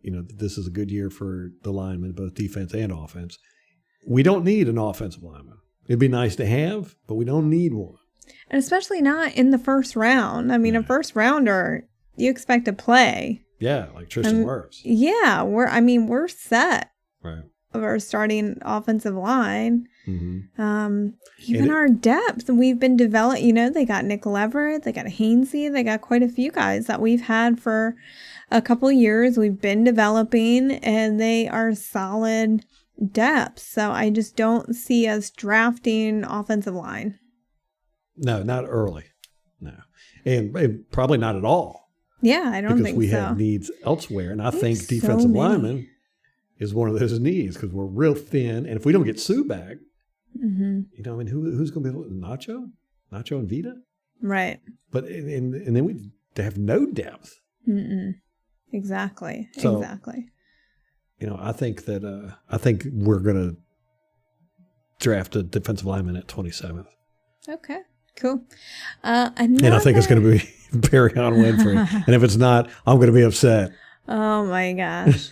this is a good year for the linemen, both defense and offense. We don't need an offensive lineman. It'd be nice to have, but we don't need one. And especially not in the first round. I mean, a first rounder, you expect to play. Yeah, like Tristan Wirfs. Yeah, we're set. Right. Of our starting offensive line. Mm-hmm. Even our depth, we've been developed. They got Nick Leverett, they got Hainsey, they got quite a few guys that we've had for a couple years. We've been developing, and they are solid depth. So I just don't see us drafting offensive line. No, not early. No, and probably not at all. Yeah, I don't think so. Because we have needs elsewhere, and I think defensive lineman is one of those needs because we're real thin. And if we don't get Sue back, who's going to be Nacho and Vita? Right. But and then we have no depth. Exactly. So, exactly. I think that I think we're going to draft a defensive lineman at 27th. Okay. Cool. And I think it's going to be Barryon Winfrey. And if it's not, I'm going to be upset. Oh my gosh.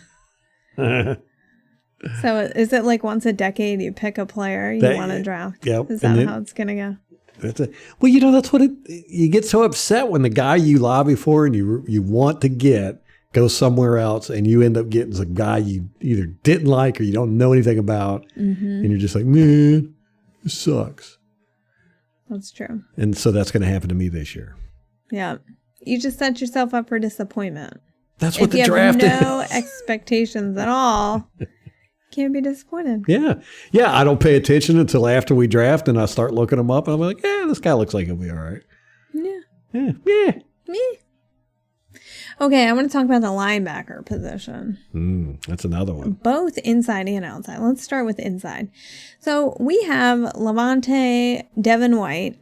So is it like once a decade you pick a player you want to draft? Yep. Is that how it's going to go? That's what you get so upset when the guy you lobby for and you want to get goes somewhere else, and you end up getting some guy you either didn't like or you don't know anything about, and you're just like, man, this sucks. That's true. And so that's going to happen to me this year. Yeah. You just set yourself up for disappointment. That's what the draft is. If you have no expectations at all, you can't be disappointed. Yeah. Yeah, I don't pay attention until after we draft, and I start looking them up, and I'm like, yeah, this guy looks like he'll be all right. Yeah. Yeah. Yeah. Me. Okay, I want to talk about the linebacker position. That's another one. Both inside and outside. Let's start with inside. So we have Levante, Devin White,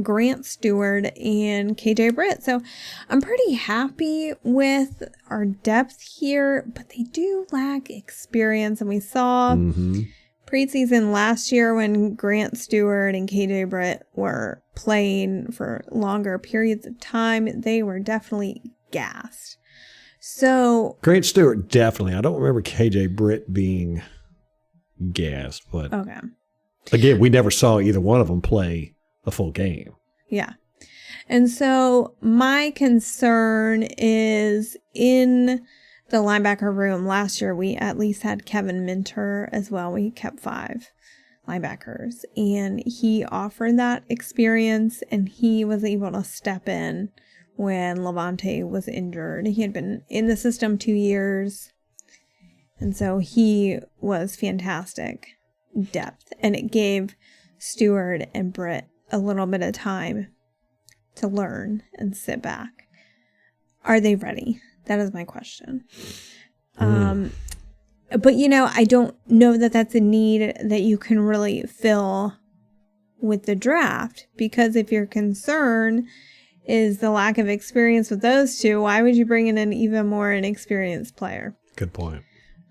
Grant Stewart, and KJ Britt. So I'm pretty happy with our depth here, but they do lack experience. And we saw preseason last year when Grant Stewart and KJ Britt were playing for longer periods of time, they were definitely gassed. So Grant Stewart, definitely. I don't remember KJ Britt being gassed, but okay. Again, we never saw either one of them play a full game. Yeah. And so my concern is in the linebacker room last year, we at least had Kevin Minter as well. We kept 5 linebackers, and he offered that experience, and he was able to step in when Levante was injured. He had been in the system 2 years, and so he was fantastic depth, and it gave Stewart and Britt a little bit of time to learn and sit back. Are they ready? That is my question. But, I don't know that that's a need that you can really fill with the draft, because if your concern is the lack of experience with those two, why would you bring in an even more inexperienced player? Good point.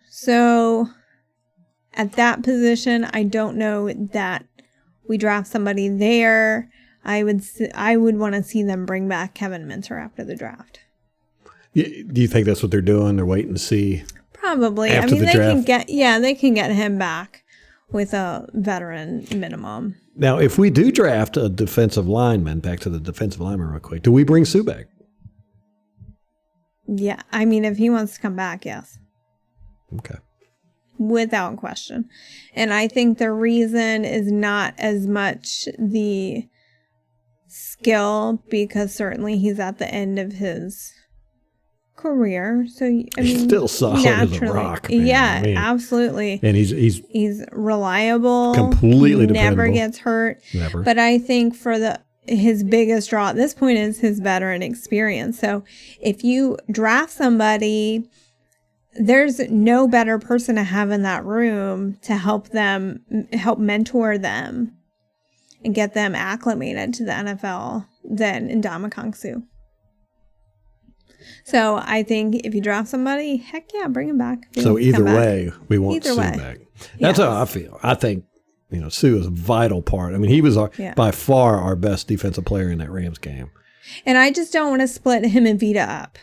So at that position, I don't know that we draft somebody there. I would want to see them bring back Kevin Minter after the draft. Do you think that's what they're doing? They're waiting to see? Probably. After the draft? They can get him back with a veteran minimum. Now, if we do draft a defensive lineman, back to the defensive lineman real quick, do we bring Sue back? Yeah. If he wants to come back, yes. Okay. Without question. And I think the reason is not as much the skill, because certainly he's at the end of his career. So he's still solid as a rock. Man. Yeah, absolutely. And he's reliable, completely never dependable. Gets hurt. Never. But I think for his biggest draw at this point is his veteran experience. So if you draft somebody, there's no better person to have in that room to help mentor them and get them acclimated to the NFL than Ndamukong Suh. So I think if you draft somebody, heck yeah, bring him back. So either way, we want Sue back. That's how I feel. I think, Sue is a vital part. He was by far our best defensive player in that Rams game. And I just don't want to split him and Vita up.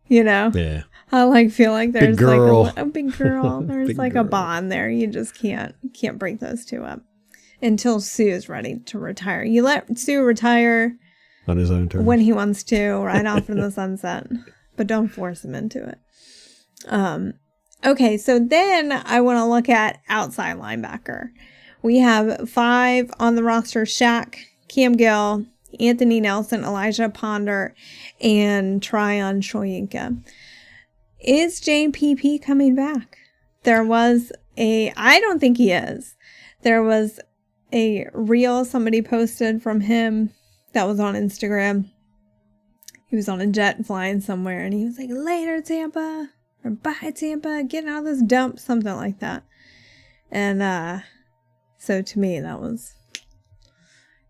Yeah. I feel like there's big girl. a big girl. There's a bond there. You just can't break those two up until Sue is ready to retire. You let Sue retire on his own terms when he wants to, right off in the sunset. but don't force him into it. Okay, so then I want to look at outside linebacker. We have 5 on the roster: Shaq, Cam Gill, Anthony Nelson, Elijah Ponder, and Tryon Shoyinka. Is JPP coming back? I don't think he is. There was a reel somebody posted from him that was on Instagram. He was on a jet flying somewhere, and he was like, "Later, Tampa," or "Bye, Tampa, getting out of this dump," something like that. And so to me,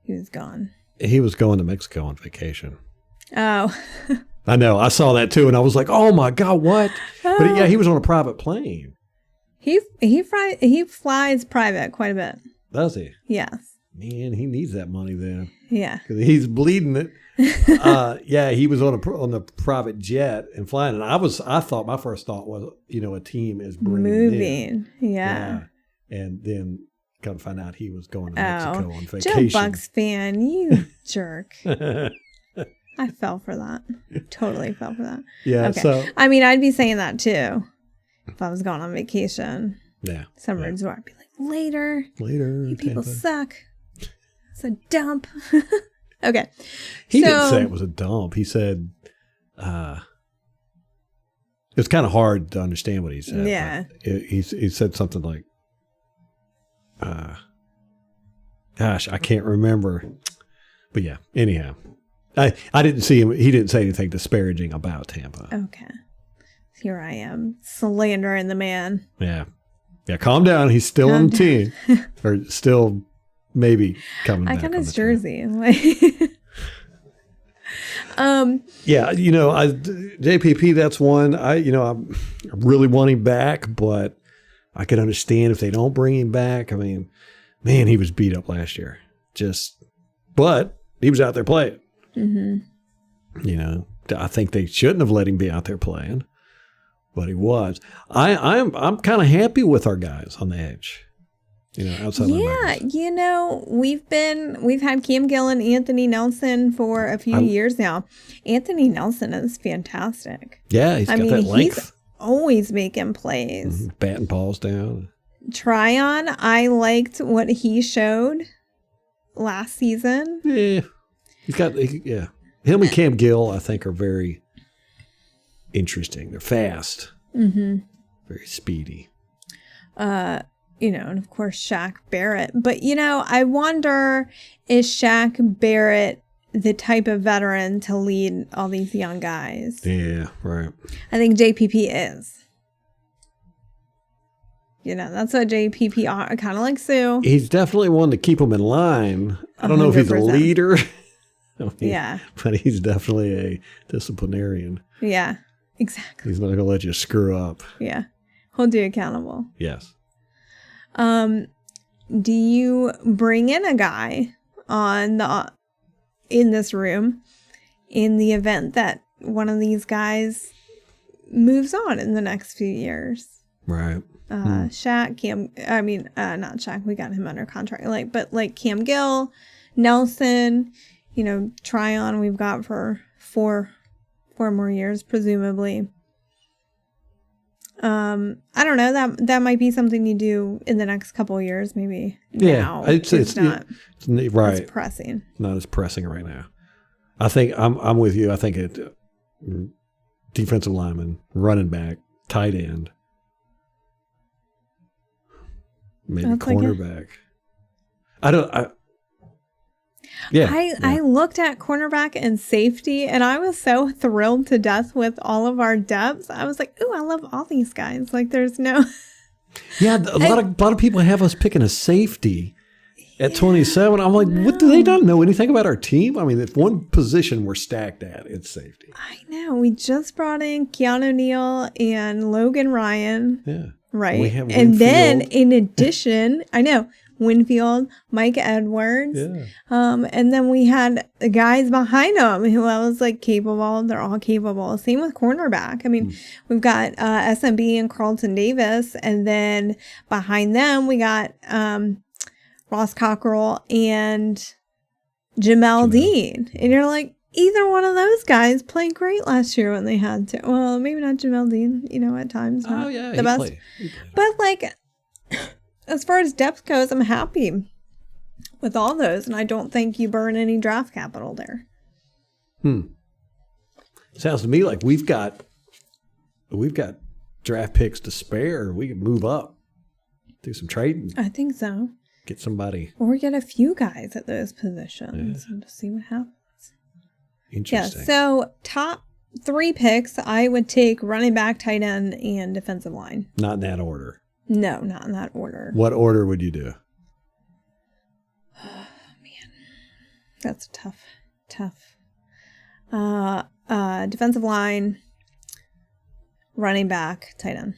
he was gone. He was going to Mexico on vacation. Oh. I know. I saw that too, and I was like, "Oh my God, what?" But yeah, he was on a private plane. He flies private quite a bit. Does he? Yes. Man, he needs that money then. Yeah. Because he's bleeding it. Yeah, he was on the private jet and flying, and I thought my first thought was, a team is moving. Yeah. And then come to find out he was going to Mexico on vacation. Joe Bucks fan, you jerk. I fell for that. Totally fell for that. Yeah. Okay. So I mean, I'd be saying that too if I was going on vacation. Yeah. Some resort, I'd be like, later. You people Tampa. suck. It's a dump. Okay. He didn't say it was a dump. He said it was kind of hard to understand what he said. Yeah. He said something like, gosh, I can't remember. But yeah, anyhow. I didn't see him. He didn't say anything disparaging about Tampa. Okay. Here I am slandering the man. Yeah. Yeah, calm down. He's still on the team. Or still maybe coming back. I got his team. jersey. Yeah, JPP, that's one. I'm really want him back, but I can understand if they don't bring him back. I mean, man, he was beat up last year. But he was out there playing. Mm-hmm. I think they shouldn't have let him be out there playing, but he was. I'm kind of happy with our guys on the edge. Outside linebackers. Yeah, we've had Cam Gill and Anthony Nelson for a few years now. Anthony Nelson is fantastic. Yeah, he's got that length. He's always making plays. Mm-hmm. Batting balls down. Tryon, I liked what he showed last season. Yeah. Him and Cam Gill, I think, are very interesting. They're fast. Mm-hmm. Very speedy. And of course, Shaq Barrett. But, I wonder, is Shaq Barrett the type of veteran to lead all these young guys? Yeah, right. I think JPP is. That's what JPP are, kind of like Sue. He's definitely one to keep them in line. I don't know if he's a 100%. leader. Yeah. But he's definitely a disciplinarian. Yeah, exactly. He's not going to let you screw up. Yeah. Hold you accountable. Yes. Do you bring in a guy in this room in the event that one of these guys moves on in the next few years? Right. Shaq, not Shaq, we got him under contract, but Cam Gill, Nelson, Tryon we've got for four more years, presumably. I don't know, that might be something you do in the next couple of years, maybe. Yeah, now. it's not right. It's pressing. Not as pressing right now. I think I'm with you. I think it defensive lineman, running back, tight end, maybe cornerback. I looked at cornerback and safety, and I was so thrilled to death with all of our depths. I was like, "Ooh, I love all these guys." There's no. Yeah, a lot of people have us picking a safety at 27. I'm like, what, do they not know anything about our team? I mean, if one position we're stacked at, it's safety. I know. We just brought in Keanu Neal and Logan Ryan. Yeah. Right. We have and then, Winfield. in addition, I know, Winfield, Mike Edwards. Yeah. And then we had the guys behind them who I was capable. They're all capable. Same with cornerback. I mean, we've got SMB and Carlton Davis. And then behind them, we got Ross Cockrell and Jamel Dean. And you're like, either one of those guys played great last year when they had to. Well, maybe not Jamel Dean, at times. Not the best. Played. But, like, as far as depth goes, I'm happy with all those, and I don't think you burn any draft capital there. Sounds to me like we've got draft picks to spare. We can move up, do some trading, I think so. get somebody Or get a few guys at those positions and just see what happens. interesting. Yeah, so top 3 picks, I would take running back, tight end, and defensive line. Not in that order. No, not in that order. What order would you do? That's tough. Defensive line, running back, tight end.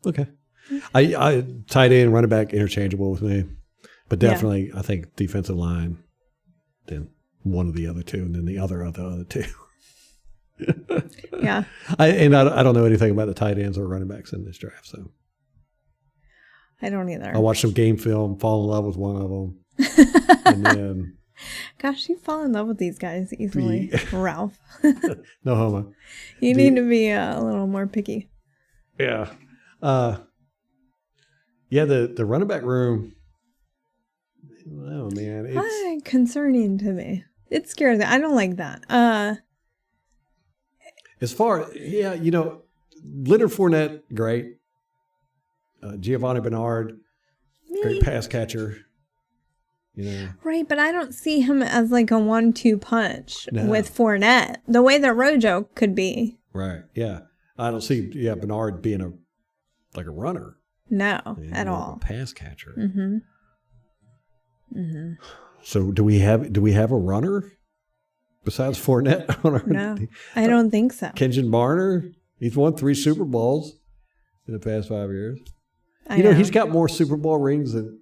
Okay. I tight end, running back, interchangeable with me. But definitely, I think defensive line, then one of the other two, and then the other two. Yeah. I don't know anything about the tight ends or running backs in this draft, so. I don't either. I watched some game film, fall in love with one of them. And then, Gosh, you fall in love with these guys easily, Ralph. no homo. You need to be a little more picky. Yeah. The running back room, oh man. It's concerning to me. It scares me. I don't like that. as far, Leonard Fournette, great. Giovanni Bernard, great pass catcher. Right, but I don't see him as like a 1-2 punch with Fournette, the way that Rojo could be. Right, yeah. I don't see Bernard being a runner. No, at all. A pass catcher. So do we have a runner besides Fournette on our team? I don't think so. Kenjon Barner, he's won 3 Super Bowls in the past 5 years. I know. He's got more Super Bowl rings than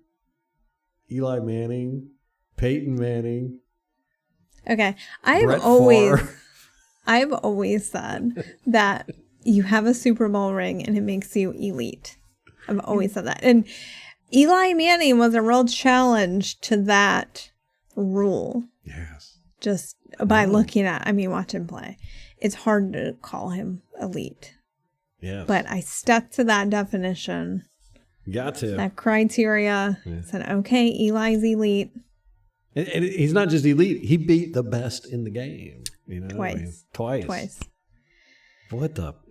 Eli Manning, Peyton Manning. Okay, I've Brett always said that you have a Super Bowl ring and it makes you elite. I've always said that. And Eli Manning was a real challenge to that rule. Yes. Just by looking at, watch him play. It's hard to call him elite. Yes. But I stuck to that definition. Got to. That criteria. Yeah. Said, okay, Eli's elite. And he's not just elite. He beat the best in the game. Twice. Twice.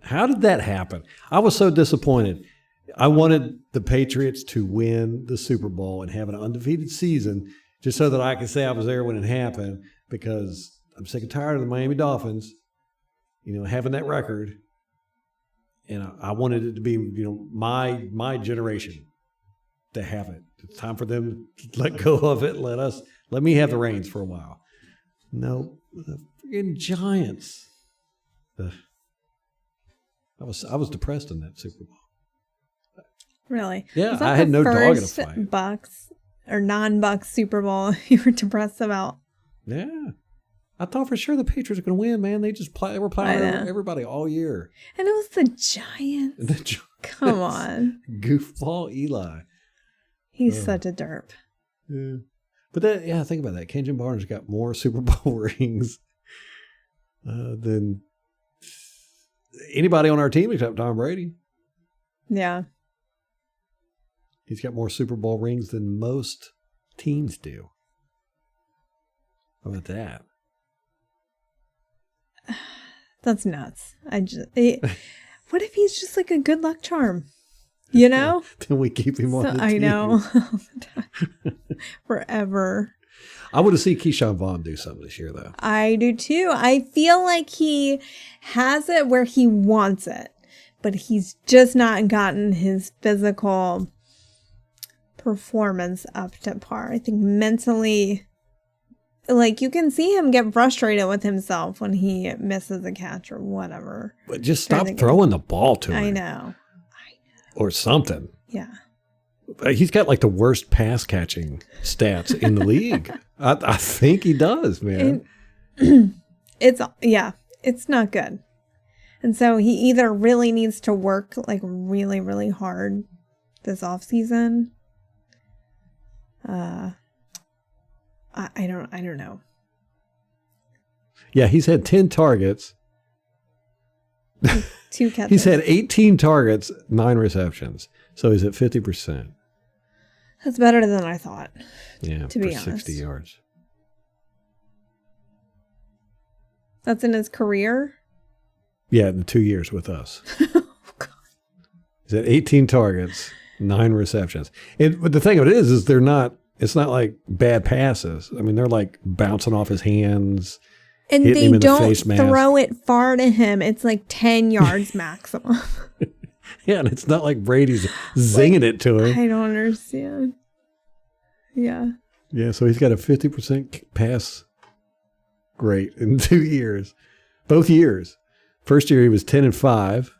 How did that happen? I was so disappointed. I wanted the Patriots to win the Super Bowl and have an undefeated season just so that I could say I was there when it happened, because I'm sick and tired of the Miami Dolphins, having that record. And I wanted it to be, my generation to have it. It's time for them to let go of it. Let me have the reins for a while. No, the freaking Giants. I was depressed in that Super Bowl. Really? Yeah, I had no dog in the fight. Bucks or non-Bucks Super Bowl you were depressed about? Yeah. I thought for sure the Patriots were going to win, man. They were playing everybody all year. And it was the Giants. Come on. Goofball Eli. He's such a derp. Yeah. But think about that. Kenjon Barner's got more Super Bowl rings than anybody on our team except Tom Brady. Yeah. He's got more Super Bowl rings than most teams do. How about that? That's nuts. What if he's just like a good luck charm? Then we keep him on the team. I know. Forever. I want to see Keyshawn Vaughn do something this year, though. I do too. I feel like he has it where he wants it, but he's just not gotten his physical performance up to par. I think mentally, you can see him get frustrated with himself when he misses a catch or whatever. But just stop throwing the ball to him. I know. Or something. Yeah. He's got the worst pass catching stats in the league. I think he does, man. It's not good. And so he either really needs to work really, really hard this offseason. I don't know. Yeah, he's had 10 targets. 2 catches. He's had 18 targets, 9 receptions. So he's at 50%. That's better than I thought. Yeah, to be for honest. 60 yards. That's in his career? Yeah, in the 2 years with us. He's at 18 targets, 9 receptions. But the thing of it is it's not like bad passes. I mean, they're like bouncing off his hands. And hitting they him in the don't face mask. throw it far to him. It's like 10 yards maximum. Yeah, and it's not like Brady's zinging it to him. I don't understand. Yeah. Yeah, so he's got a 50% pass rate in 2 years. Both years. First year he was 10-5,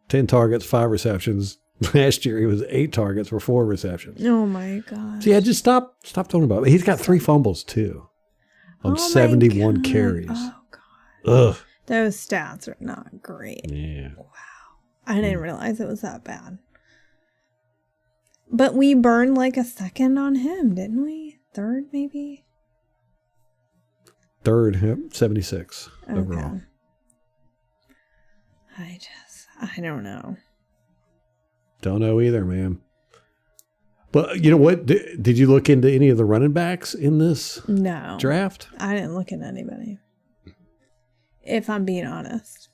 10 targets, 5 receptions. Last year he was 8 targets for 4 receptions. Oh my God. So yeah, just stop talking about it. He's got 3 fumbles too on 71 carries. Oh God. Ugh. Those stats are not great. Yeah. I didn't realize it was that bad. But we burned like a second on him, didn't we? Third, maybe? Third, yep, 76 overall. I don't know. Don't know either, man. But you know what? Did you look into any of the running backs in this draft? I didn't look at anybody. If I'm being honest.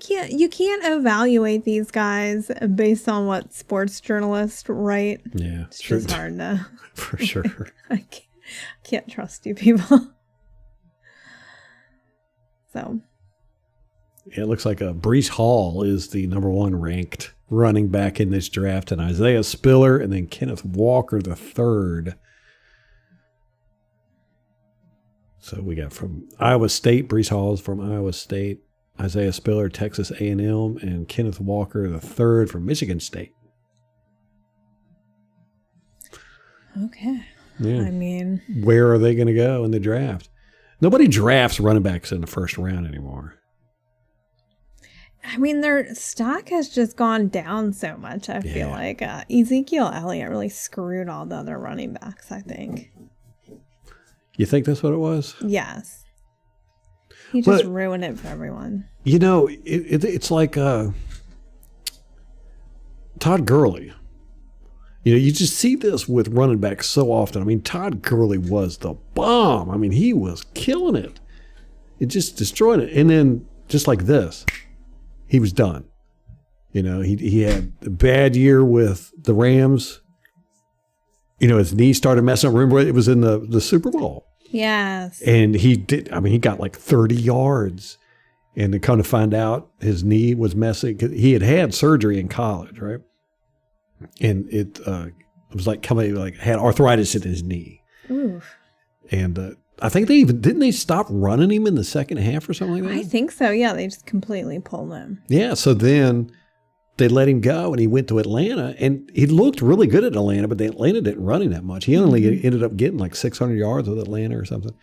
You can't evaluate these guys based on what sports journalists write. Yeah, it's just hard to. For sure. I can't trust you people. So. Yeah, it looks like Breece Hall is the number 1 ranked running back in this draft, and Isaiah Spiller, and then Kenneth Walker the third. So we got from Iowa State, Breece Hall is from Iowa State, Isaiah Spiller, Texas A&M, and Kenneth Walker the third from Michigan State. Okay. Yeah. I mean, where are they going to go in the draft? Nobody drafts running backs in the first round anymore. I mean, their stock has just gone down so much. I feel like Ezekiel Elliott really screwed all the other running backs, I think. You think that's what it was? Yes. He just ruined it for everyone. You know, it's like Todd Gurley. You know, you just see this with running backs so often. I mean, Todd Gurley was the bomb. I mean, he was killing it. It just destroyed it. And then just like this, he was done. You know, he had a bad year with the Rams. You know, his knee started messing up. Remember, it was in the Super Bowl. Yes. And he got like 30 yards. And to come to find out his knee was messing. He had surgery in college, right? And it was like had arthritis in his knee. Oof. And I think didn't they stop running him in the second half or something like that? I think so. Yeah, they just completely pulled him. Yeah, so then they let him go and he went to Atlanta and he looked really good at Atlanta, but Atlanta didn't run him that much. He only ended up getting like 600 yards with Atlanta or something.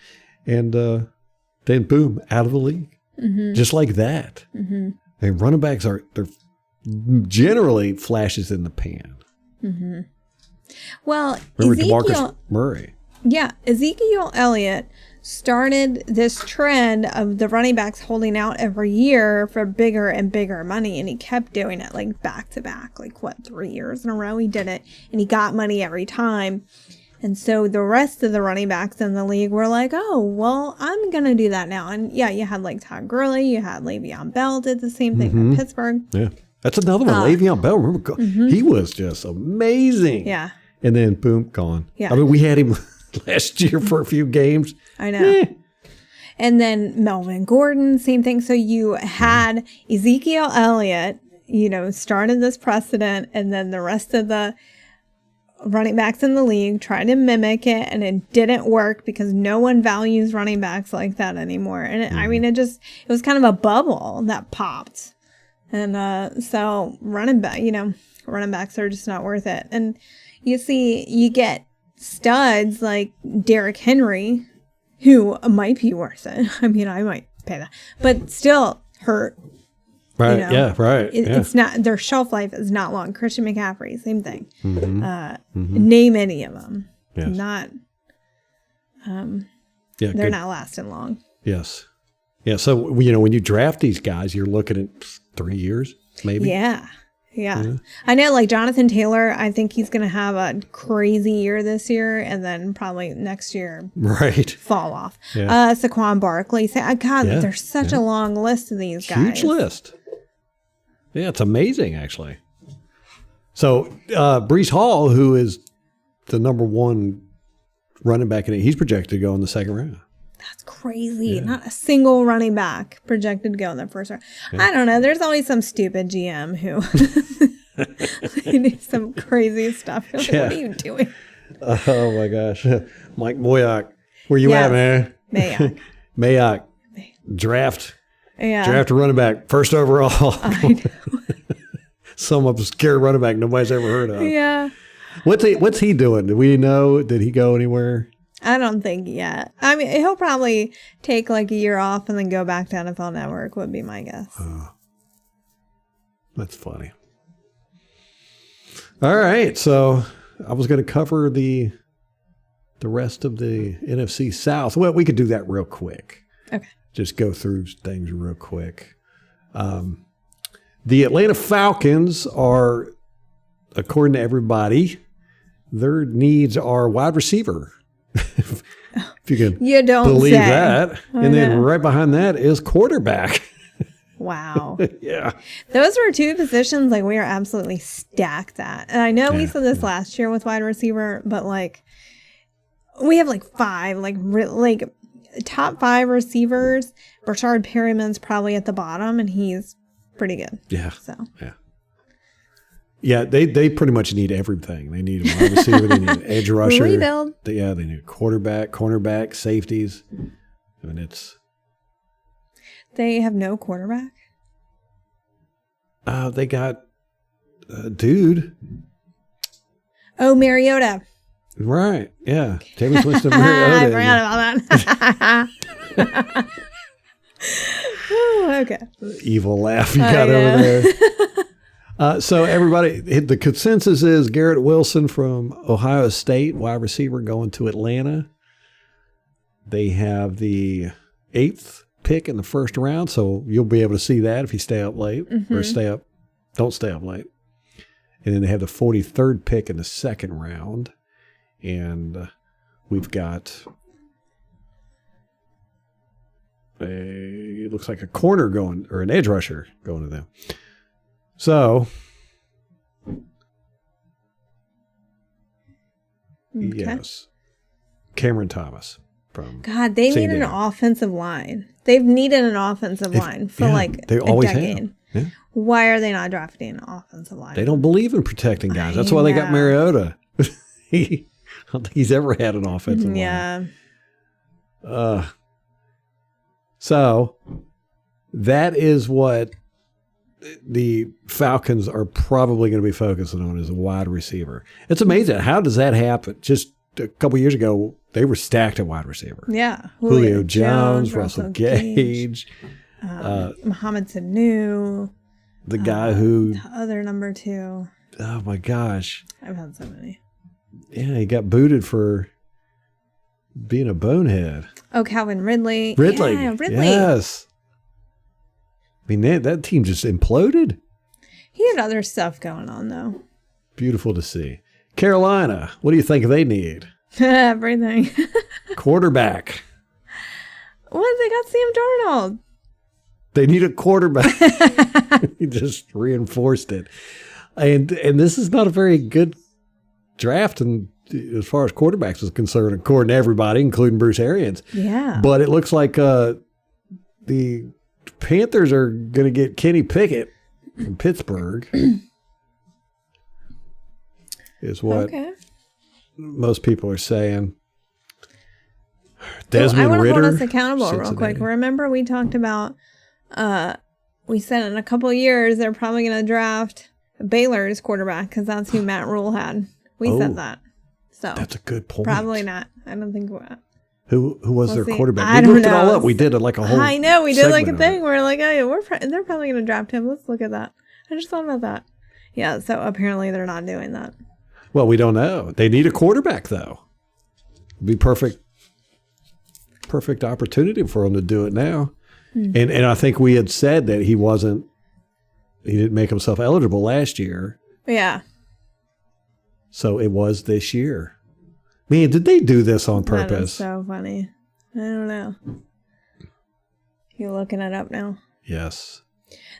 And then boom, out of the league. Mm-hmm. Just like that. Mm-hmm. And running backs they're generally flashes in the pan. Mm-hmm. Well, remember DeMarcus Murray. Yeah, Ezekiel Elliott started this trend of the running backs holding out every year for bigger and bigger money, and he kept doing it like back to back, like 3 years in a row he did it, and he got money every time. And so the rest of the running backs in the league were like, oh, well, I'm going to do that now. And yeah, you had like Todd Gurley, you had Le'Veon Bell did the same thing in Pittsburgh. Yeah, that's another one. Le'Veon Bell, remember, he was just amazing. Yeah. And then boom, gone. Yeah. I mean, we had him last year for a few games. I know. And then Melvin Gordon, same thing. So you had Ezekiel Elliott, started this precedent, and then the rest of the running backs in the league tried to mimic it, and it didn't work because no one values running backs like that anymore. And it was kind of a bubble that popped. And so running backs are just not worth it. And you get studs like Derrick Henry, who might be worth it. I mean, I might pay that, but still hurt. Right. Yeah. Right. It's not, their shelf life is not long. Christian McCaffrey, same thing. Name any of them. Yes. Yeah, they're not lasting long. Yes. Yeah. So, when you draft these guys, you're looking at 3 years, maybe. Yeah. I know, like Jonathan Taylor, I think he's going to have a crazy year this year and then probably next year fall off. Yeah. Saquon Barkley. God, there's such a long list of these guys. Huge list. Yeah, it's amazing, actually. So, Breece Hall, who is the number one running back, he's projected to go in the second round. That's crazy. Yeah. Not a single running back projected to go in the first round. Yeah. I don't know. There's always some stupid GM who they do some crazy stuff. Like, what are you doing? Oh, my gosh. Mike Mayock. Where you at, man? Mayock. Draft a running back. First overall. I know. Some obscure running back nobody's ever heard of. Yeah. What's he doing? Do we know? Did he go anywhere? I don't think yet. I mean, he'll probably take like a year off and then go back to NFL Network would be my guess. That's funny. All right. So I was going to cover the rest of the NFC South. Well, we could do that real quick. Okay. Just go through things real quick. The Atlanta Falcons are, according to everybody, their needs are wide receiver. If you can believe that. And then right behind that is quarterback. Wow. Yeah. Those were two positions like we are absolutely stacked at. And I know we said this last year with wide receiver, but like we have like five, like top 5 receivers. Bashar Berlin's probably at the bottom and he's pretty good. Yeah. So. Yeah. Yeah, they pretty much need everything. They need a wide receiver, they need an edge rusher. Rebuild. They need a quarterback, cornerback, safeties. I mean, They have no quarterback? They got a dude. Oh, Mariota. Right, yeah. James Winston Mariota. I forgot about that. Okay. Evil laugh you got over there. So everybody, the consensus is Garrett Wilson from Ohio State, wide receiver, going to Atlanta. They have the 8th pick in the first round, so you'll be able to see that if you stay up late or don't stay up late. And then they have the 43rd pick in the second round, and we've got it looks like a corner going, or an edge rusher going to them. So, yes, Cameron Thomas from God, they need an offensive line. They've needed an offensive line for they always a decade. Yeah. Why are they not drafting an offensive line? They don't believe in protecting guys. That's why they got Mariota. I don't think he's ever had an offensive line. Yeah. So that is what the Falcons are probably going to be focusing on, as a wide receiver. It's amazing. How does that happen? Just a couple years ago, they were stacked at wide receiver. Yeah. Julio Jones, Russell Gage. Mohamed Sanu. The guy who... The other number 2. Oh, my gosh. I've had so many. Yeah, he got booted for being a bonehead. Oh, Calvin Ridley. Ridley. Yeah, Ridley. Yes. I mean, that team just imploded. He had other stuff going on, though. Beautiful to see. Carolina, what do you think they need? Everything. Quarterback. What? They got Sam Darnold. They need a quarterback. He just reinforced it. And this is not a very good draft as far as quarterbacks is concerned, according to everybody, including Bruce Arians. Yeah. But it looks like the Panthers are going to get Kenny Pickett from Pittsburgh. Is what most people are saying. Desmond I want to Ridder, hold us accountable Cincinnati. real quick. Remember we talked about, we said in a couple of years they're probably going to draft Baylor's quarterback because that's who Matt Rule had. We said that. So that's a good point. Probably not. I don't think Who was their quarterback? I We don't looked it all know. up. We did like a whole. I know we did like a thing. It. We're like, oh yeah, they're probably going to draft him. Let's look at that. I just thought about that. Yeah. So apparently they're not doing that. Well, we don't know. They need a quarterback though. It'd be perfect perfect opportunity for him to do it now. And I think we had said that he didn't make himself eligible last year. Yeah. So it was this year. Man, did they do this on purpose? That is so funny. I don't know. You're looking it up now. Yes.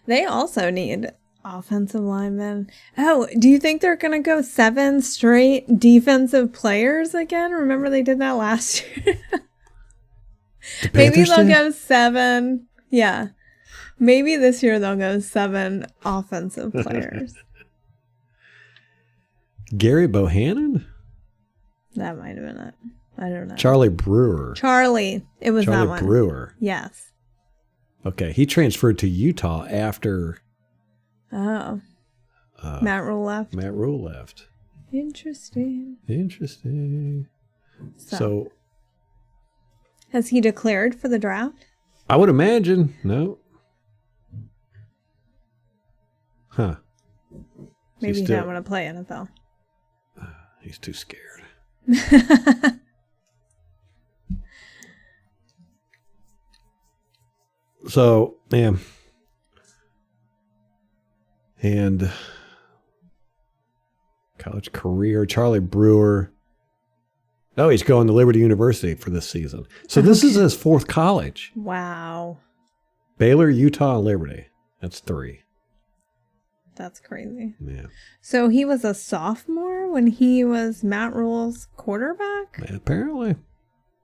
They also need offensive linemen. Oh, do you think they're going to go 7 straight defensive players again? Remember they did that last year? Maybe they'll go 7. Yeah. Maybe this year they'll go 7 offensive players. Gary Bohannon? That might have been it. I don't know. Charlie Brewer. Charlie. It was that one. Charlie Brewer. Yes. Okay. He transferred to Utah after Oh. Matt Rule left. Matt Rule left. Interesting. So has he declared for the draft? I would imagine. No. Huh. Maybe he don't want to play NFL. He's too scared. So, yeah. And college career, Charlie Brewer. Oh, he's going to Liberty University for this season. So this is his 4th college. Wow. Baylor, Utah, and Liberty. That's 3. That's crazy. Yeah. So he was a sophomore when he was Matt Rule's quarterback? Apparently.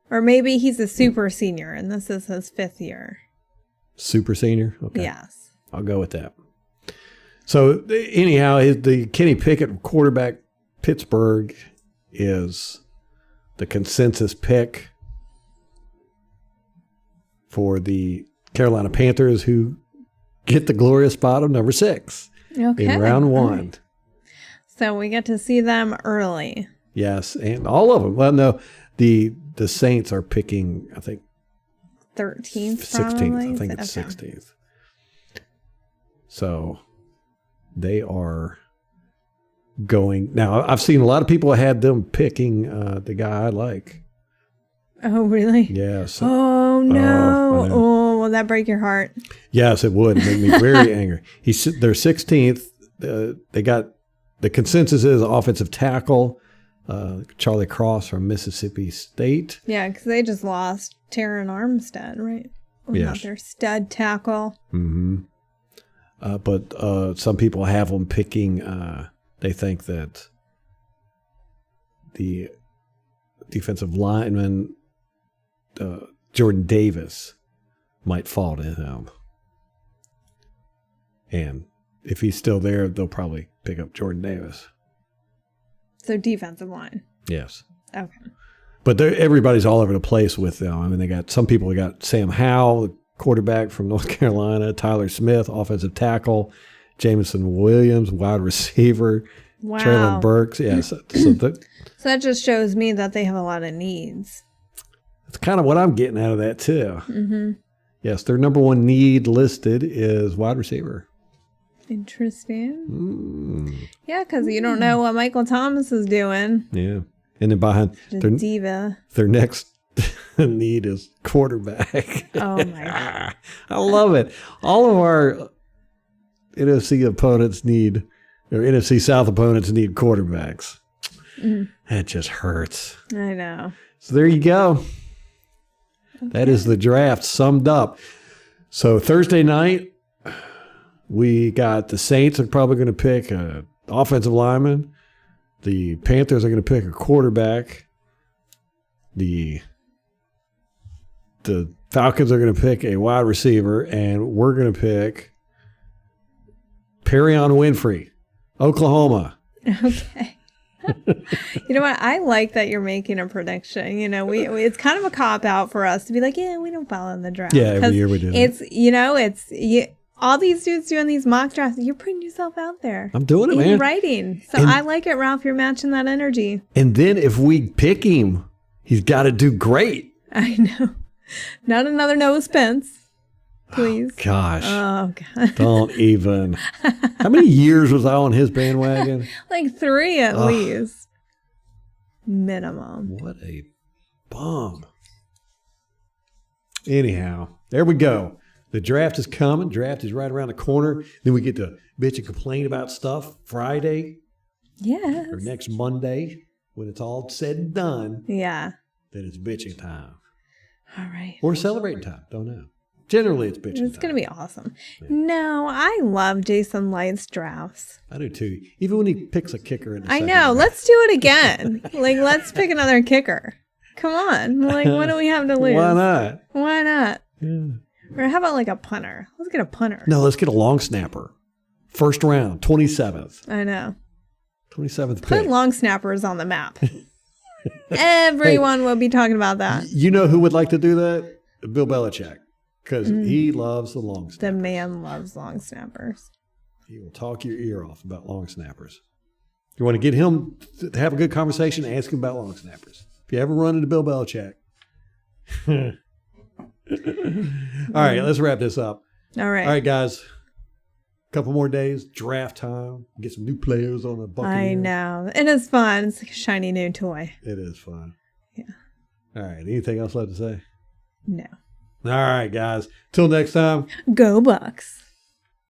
Or maybe he's a super senior and this is his 5th year. Super senior? Okay. Yes. I'll go with that. So anyhow, the Kenny Pickett quarterback, Pittsburgh, is the consensus pick for the Carolina Panthers, who get the glorious spot of number 6 in round 1. Right. So we get to see them early. Yes, and all of them. Well, no, the Saints are picking, I think, 13th, 16th. probably? I think it's 16th. So they are going. Now, I've seen a lot of people had them picking the guy I like. Oh, really? Yes. Oh, no. Oh, will that break your heart? Yes, it would. It made me very angry. They're 16th. They got, the consensus is offensive tackle, Charlie Cross from Mississippi State. Yeah, because they just lost Taron Armstead, right? Yes. Their stud tackle. Mm-hmm. But some people have them picking, they think that the defensive lineman, Jordan Davis, might fall to him. And if he's still there, they'll probably pick up Jordan Davis. So defensive line. Yes. Okay. But everybody's all over the place with them. I mean, they got some people. They got Sam Howell, the quarterback from North Carolina, Tyler Smith, offensive tackle, Jameson Williams, wide receiver, wow. Traylon Burks. Yes. So that just shows me that they have a lot of needs. That's kind of what I'm getting out of that too. Mm-hmm. Yes, their number 1 need listed is wide receiver. Interesting. Yeah, because you don't know what Michael Thomas is doing. Yeah. And then behind diva. Their next need is quarterback. Oh, my God. I love it. All of our NFC opponents need, or NFC South opponents need quarterbacks. That just hurts. I know. So there you go. Okay. That is the draft summed up. So Thursday night, we got the Saints are probably going to pick an offensive lineman. The Panthers are going to pick a quarterback. The Falcons are going to pick a wide receiver, and we're going to pick Perion Winfrey, Oklahoma. Okay. You know what? I like that you're making a prediction. You know, we it's kind of a cop out for us to be like, yeah, we don't follow in the draft. Yeah, every year we do. All these dudes doing these mock drafts, you're putting yourself out there. I'm doing it, man. In writing. So I like it, Ralph. You're matching that energy. And then if we pick him, he's got to do great. I know. Not another Noah Spence, please. Oh, gosh. Oh, God. Don't even. How many years was I on his bandwagon? Like 3 at least. Minimum. What a bum. Anyhow, there we go. The draft is coming. Draft is right around the corner. Then we get to bitch and complain about stuff Friday Yes. or next Monday when it's all said and done. Yeah. Then it's bitching time. All right. Or celebrating time. Don't know. Generally, it's bitching It's time. going to be awesome. Yeah. No, I love Jason Licht's drafts. I do too. Even when he picks a kicker in the I second know. round. Let's do it again. Let's pick another kicker. Come on. What do we have to lose? Why not? Why not? Yeah. Or how about a punter? Let's get a punter. No, let's get a long snapper. First round, 27th. I know. 27th Put pick. long snappers on the map. Everyone will be talking about that. You know who would like to do that? Bill Belichick. Because he loves the long snappers. The man loves long snappers. He will talk your ear off about long snappers. You want to get him to have a good conversation, ask him about long snappers. If you ever run into Bill Belichick. All right, let's wrap this up. All right. All right, guys. A couple more days, draft time. Get some new players on the Buccaneers. I know. It is fun. It's like a shiny new toy. It is fun. Yeah. All right. Anything else left to say? No. All right, guys. Till next time. Go Bucks.